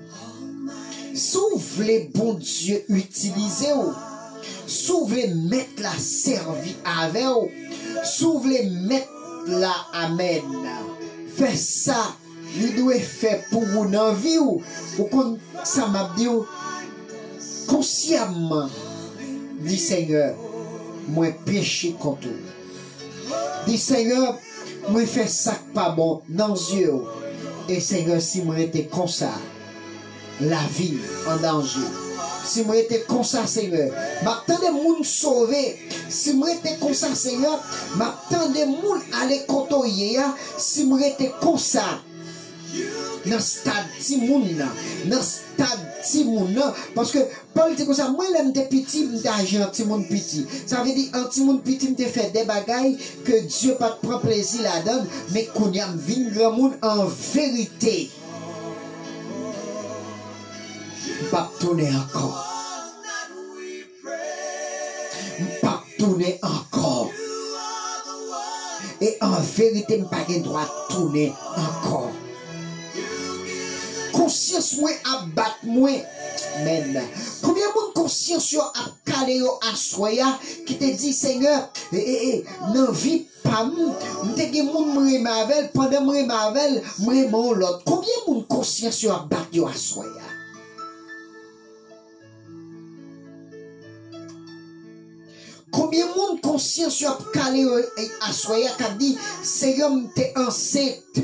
si vous voulez bon Dieu utiliser, si vous voulez mettre la servie avec vous, si vous voulez mettre la amen, faites ça, il doit faire pour vous dans la vie, ou comme ça m'a dit, consciemment, dit Seigneur, moi péché contre vous. Dit Seigneur, moi fais ça pas bon dans les yeux. Et Seigneur, si moi étais comme ça, la vie en danger. Si moi étais comme ça, Seigneur, m'attendais moun sauver. Si moi étais comme ça, Seigneur, m'attendais moun aller côtoyer. Si moi étais comme ça, dans stade Timoun, dans stade Timoun, parce que Paul dit comme ça, moi l'aime des petits, m'te agi en Timoun petit. Ça veut dire en Timoun petit m'te fait des bagailles que Dieu pas prend plaisir la donne, mais qu'on y a vin grand monde en vérité. Pas tourner encore. Pas tourner encore. Et en vérité, je n'ai pas le droit de tourner encore. Conscience moi à battre moi. Amen. Combien de conscience a calé à soya qui te dit Seigneur, non vie pas m'te gen moun mre mavel pendant mre mavel mre mon l'autre. Combien de conscience a battu à soya? Combien de monde conscience a calé à soya qui a dit Seigneur t'es enceinte.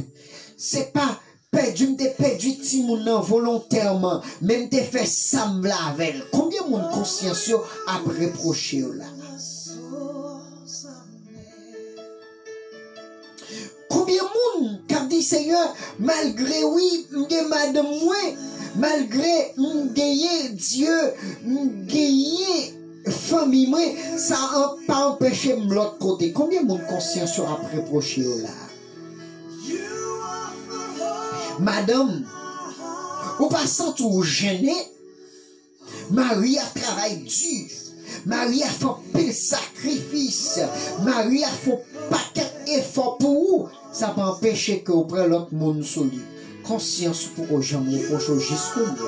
C'est pas perdu Timoun volontairement. Même t'es fait sembler avec. Combien de monde conscience a reproché là? Combien de monde qui a dit Seigneur malgré oui madame moi malgré Dieu famille moi ça n'a pas empêché de l'autre côté. Combien de monde conscience a reproché là? Madame, ou pas sans tout gêner, Marie a travaillé dur, Marie a fait pile sacrifice, Marie a fait paquet d'efforts pour vous. Ça peut empêcher que vous preniez l'autre monde sur lui. Conscience pour que jamais reprocher jusqu'au bout.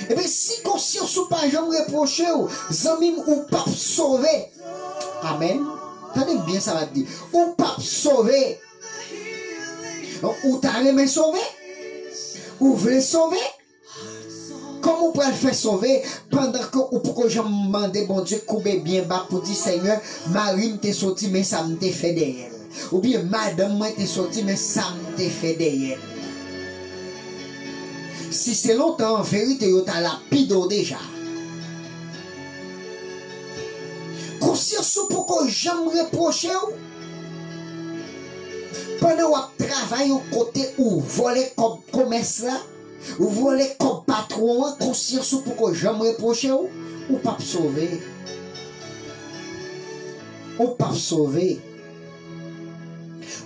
Et bien si conscience ou pas jamais reprocher, zamim ou pas sauver. Amen. Tenez bien ça va dire. Ou pas sauver. Ou t'as aimé sauver? Ou voulez sauver? Comment vous pouvez le faire sauver pendant que ou pourquoi je me demande bon Dieu couper bien bas pour dire Seigneur, Marie m'était sorti mais ça m'était fait derrière. Ou bien madame m'était sorti mais ça m'était fait derrière. Si c'est longtemps en vérité, vous avez la pido déjà. Conscience pourquoi j'aime reprocher pendant que vous travaillez au côté où vous volez comme commerce là, vous volez comme patron, conscience pourquoi j'aime reprocher ou pas sauver. Ou pas sauver.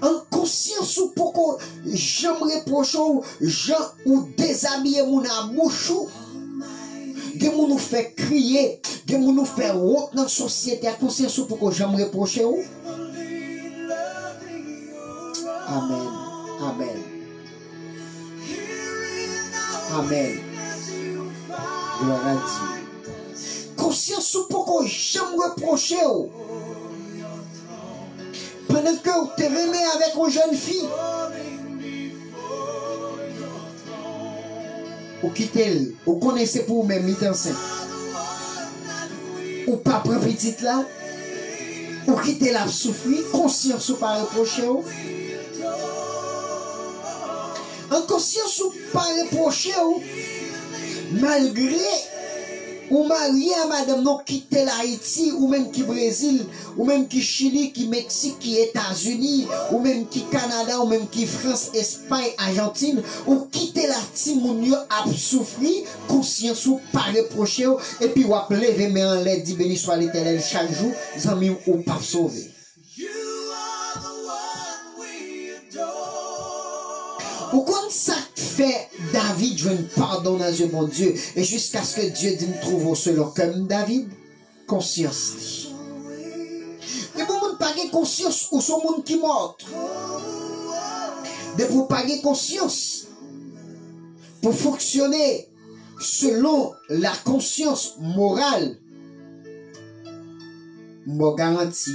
En conscience pourquoi j'aime reprocher ou déshabiller mon bouche de nous fait crier, de nous fait honte dans la société, à conscience pourquoi j'aime reprocher ou. Amen. Amen. Amen. Gloire à Dieu. Conscience pourquoi j'aime reprocher ou. Pendant que vous te remet avec une jeune fille. Ou quittez-le. Vous connaissez pour vous-même, il est enceinte. Ou pas prendre petite là. Ou quittez la souffrir. Conscience ou pas reprocher ou. En conscience ou pas reprocher ou. Malgré ou marié à madame non quitter l'Haïti ou même qui Brésil ou même qui Chili, qui Mexique, qui États-Unis ou même qui Canada ou même qui France, Espagne, Argentine ou quitter la timounio à souffrir conscience ou pas reprocher et puis ou à lever mais en l'air dit béni soit l'Éternel chaque jour zami ou pas sauver. Ou quand ça fait David, je ne pardonne à Dieu, mon Dieu, et jusqu'à ce que Dieu dit me trouve au seul comme David, conscience. Et pour ne pas avoir conscience, ou son monde qui mort. De pour pas avoir conscience, pour fonctionner selon la conscience morale, me garantit,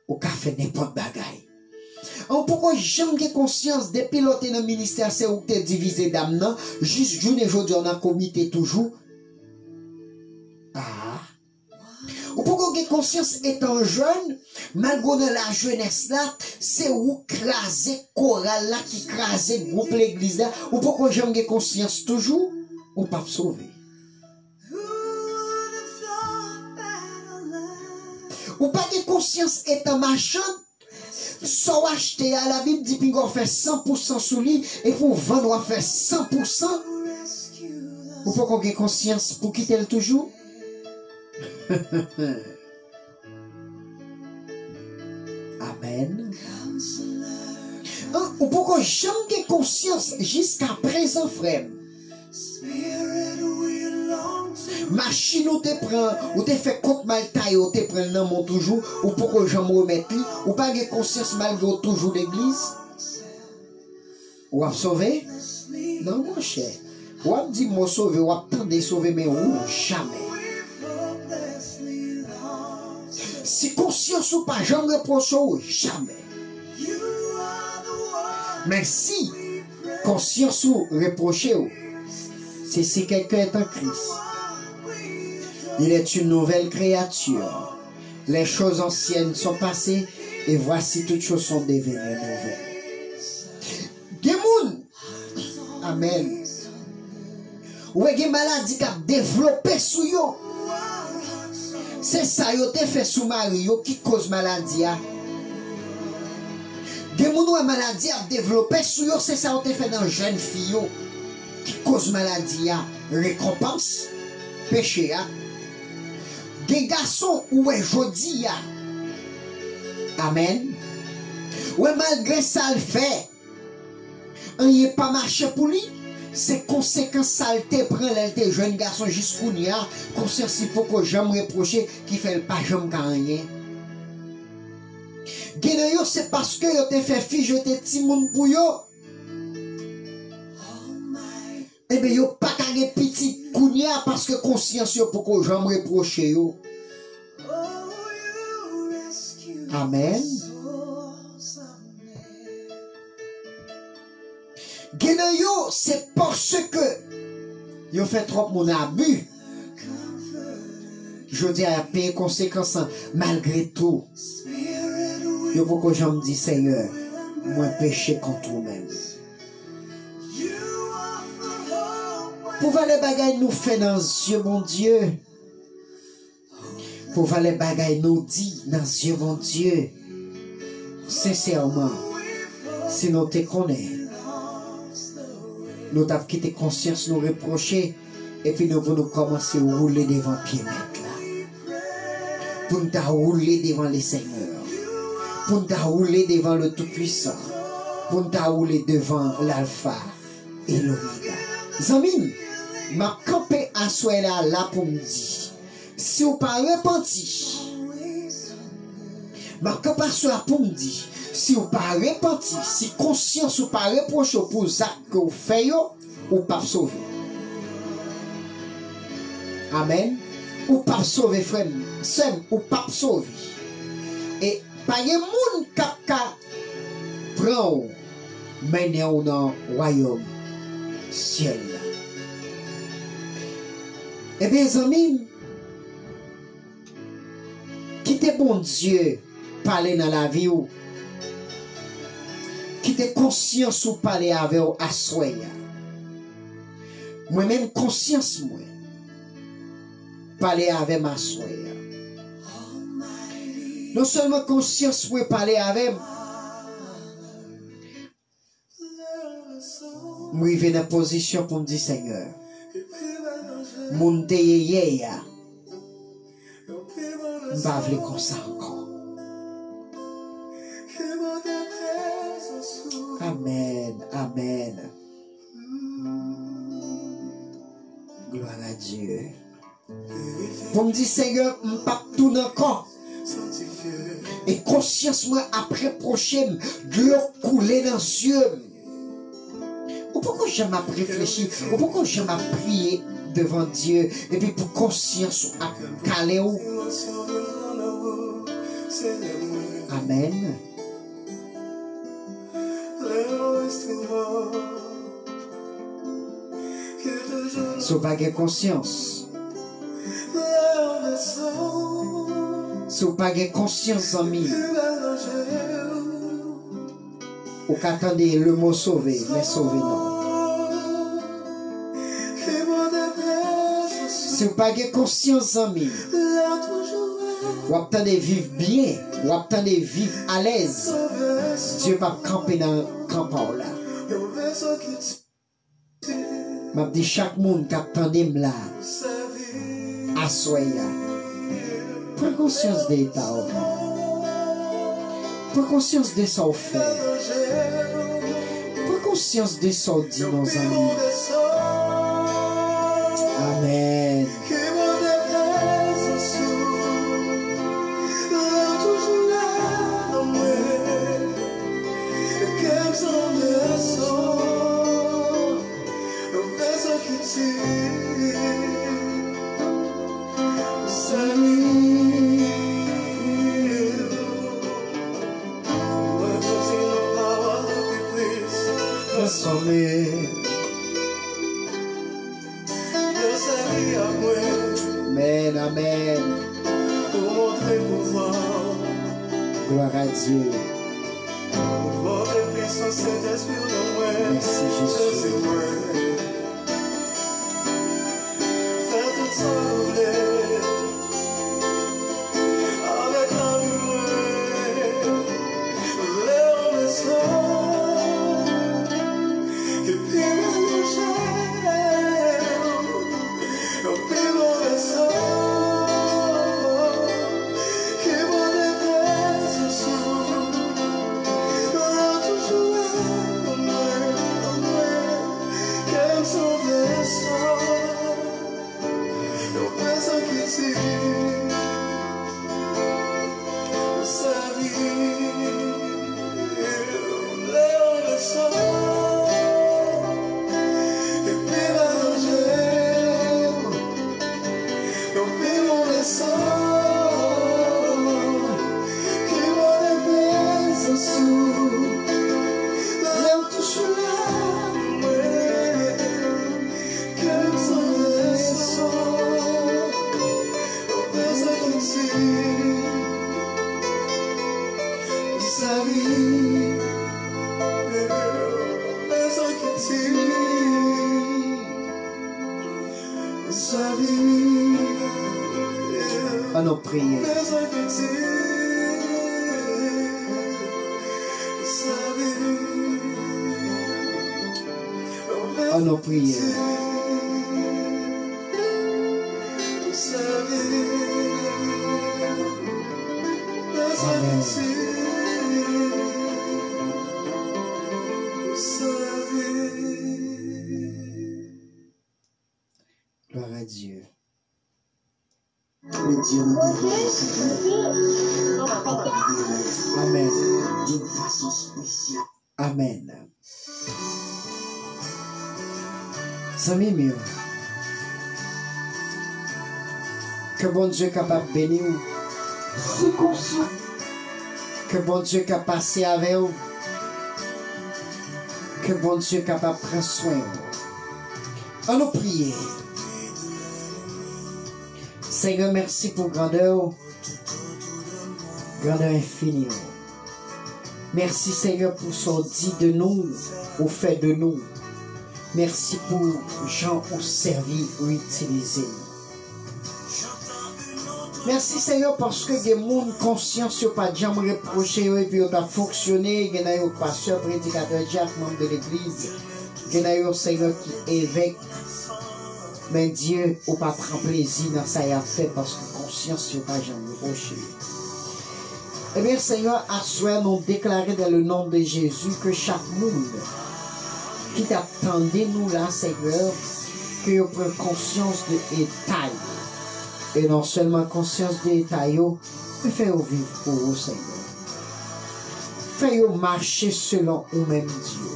au café n'importe bagaille. Pourquoi j'aime que conscience de piloter dans le ministère, c'est où tu es divisé d'âme, juste jour et jour, on a comité toujours. Ah. Ou pourquoi que conscience étant jeune, malgré la jeunesse là, c'est où craser chorale là, qui craser groupe l'église là. Ou pourquoi j'aime que conscience toujours, ou pas sauver. Ou pas que conscience étant machin, soit acheter à la Bible dit qu'on fait 100% sous lui et pour vendre on fait 100%. Ou faut qu'on ait conscience pour quitter le toujours. Amen. Ou pour qu'on jamais conscience jusqu'à présent frère. Machine ou te prend, ou te fait compte mal taille, ou te prend dans mon toujours, ou pourquoi j'en me remette lui, ou pas de conscience malgré toujours l'église. Ou à sauver? Non, mon cher. Ou à dire moi sauver, ou à tendre sauver, mais ou jamais. Si conscience ou pas, j'en reproche ou jamais. Mais si conscience ou reproche ou, c'est si quelqu'un est en Christ. Il est une nouvelle créature. Les choses anciennes sont passées et voici toutes choses sont devenues nouvelles. Gemoun. Amen. Ou est maladie qui a développé sous yo. C'est ça yo te fait sous Mario qui cause maladie. Gemoun ou maladie a développé sous yo, c'est ça yo te fait dans jeune fille qui cause maladie. Récompense péché. Des garçons ou est jodi. Amen. Ou malgré ça le fait. On n'y est pas marché pour lui. C'est conséquence saleté prend l'être jeune garçon jusqu'au nia. Conscience si faut que j'aime reprocher qui fait le pas j'aime rien. Geneyo c'est parce que yo te fait fille je te ti moun pour yo. Eh bien yo pas kage petit kounia parce que conscience yo pour que j'aime reprocher yo. Amen. Geneyo, c'est parce que yo fait trop mon abus. Je dis à payer conséquences malgré tout. Yo pour que j'en me dis Seigneur, moi péché contre vous-même. Pour voir les bagailles nous fait dans Dieu mon Dieu. Pour voir les bagailles nous dit dans Dieu mon Dieu. Sincèrement, si nous te connaissons. Nous avons quitté conscience, nous reprocher, et puis nous allons commencer à rouler devant Pied-Maître là. Pour nous rouler devant les seigneurs. Pour nous rouler devant le Tout-Puissant. Pour nous rouler devant l'Alpha et l'Oméga. Zamine, m'a campé à soi là pour me dire, si vous pas repenti, m'a campé à soi pour me dire, si vous pas repenti, si conscience ou pas reproché pour ça que vous faites, ou pas sauver. Amen. Ou pas sauver, frère. Ou pas sauver. Et pas de monde qui prend mener dans le royaume ciel. Eh bien, les amis, quittez bon Dieu, parler dans la vie ou qui te conscience ou parler avec ou à soi. Moi-même conscience moi. Parler avec ma soi. Non seulement conscience moi parler avec. Moi je viens en position pour me dire Seigneur. Mon déyé ya. M'pa vle comme ça encore. Amen, amen. Gloire à Dieu. Pour me dire, Seigneur, je ne pas tout encore. Et conscience, moi, après prochaine, de l'eau couler dans les yeux. Ou pourquoi j'aime à réfléchir? Ou pourquoi j'aime à prier devant Dieu? Et puis pour conscience, à caler où? Amen. Si vous n'avez pas conscience, si vous n'avez pas conscience, ami, vous attendez le mot sauver, mais sauver non. Si vous n'avez pas conscience, ami, vous attendez vivre bien, vous attendez vivre à l'aise. Dieu va camper dans le campement là. Je dis chaque monde qui attendait là, à soi. Prends conscience de l'état. Prends conscience de ce qu'on fait. Prends conscience de ce qu'on dit dans un livre. Amen. Amen, Amen. Pour montrer pouvoir, Gloire à Dieu. votre puissance, Saint-Esprit, de Merci Jésus. Faire tout sembler avec la lumière, l'air le sang, et puis le gel, et puis le sang, qui va déplacer sous, toujours qu'elle s'en descend. Eu penso que sim, sabe, eu leio o sol, e pela gel, eu pelo o sol, que mora pensa su, leu tu chulame, que eu sou descend. Sa vie, penso que sim, sa vie, À nos prières. penso que sim, sa vie, À nos prières. sa vie, penso Amen. que sim. Gloire à Dieu. Le Dieu nous délivre, Seigneur, Amen. d'une façon spéciale. Amen. Amis mieux. Que bon Dieu capable de bénir vous. C'est comme ça. Que bon Dieu capable de passer avec vous. Que bon Dieu capable de prendre soin de vous. À nous prier. Seigneur, merci pour grandeur infinie. Merci Seigneur pour ce dit de nous, au fait de nous. Merci pour gens au servi ou utilisé. Merci Seigneur parce que des gens conscients n'ont pas jamais reproché et puis ont fonctionné. Il y a des pasteurs, prédicateurs, diacres, membres de l'église. Il y a des Seigneur qui évêque. Mais Dieu n'a pas pris plaisir dans ça a fait parce que conscience n'a pas jamais reproché. Eh bien Seigneur, à soi nous déclarer dans le nom de Jésus que chaque monde qui t'attendait nous là Seigneur, que vous preniez conscience de détail. Et non seulement conscience de détail, mais faites-vous vivre pour vous Seigneur. Faites-vous marcher selon vous-même Dieu.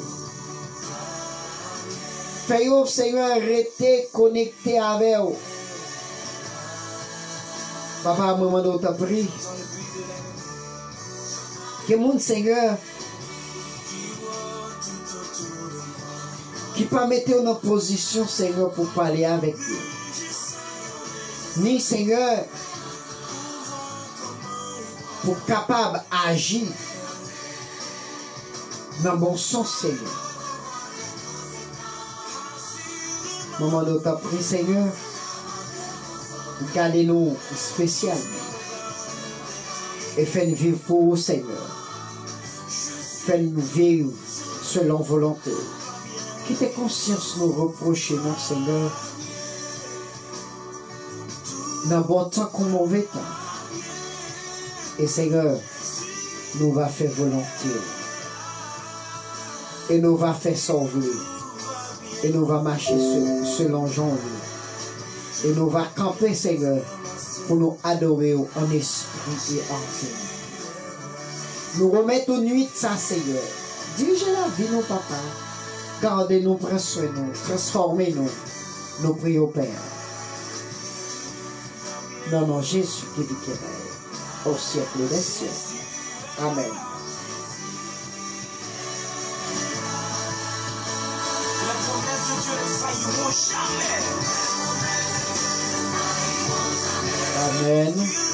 Faites-vous, Seigneur, rester connecté avec vous. Papa, maman, nous t'a pris. Que mon Seigneur, qui pas mettre en position, Seigneur, pour parler avec vous. Ni, Seigneur, pour capable d'agir dans le bon sens, Seigneur. Maman, nous t'a pris, Seigneur, gardez-nous spécialement et faites-nous vivre pour vous, Seigneur. Faites-nous vivre selon volonté. Quittez conscience nous reprocher, mon Seigneur, dans bon temps comme mauvais temps. Et Seigneur, nous va faire volonté. Et nous va faire sauver. Et nous va marcher selon Jean. Et nous va camper, Seigneur, pour nous adorer en esprit et en vie. Nous remettons aux nuits de ça, Seigneur. Dirigez la vie, nos papas. Gardez-nous, prenez soin de nous, transformez-nous. Nous prions, Père. Dans nom Jésus qui vit au siècle des siècles. Amen. La promesse de Dieu ne failliront jamais. Amen.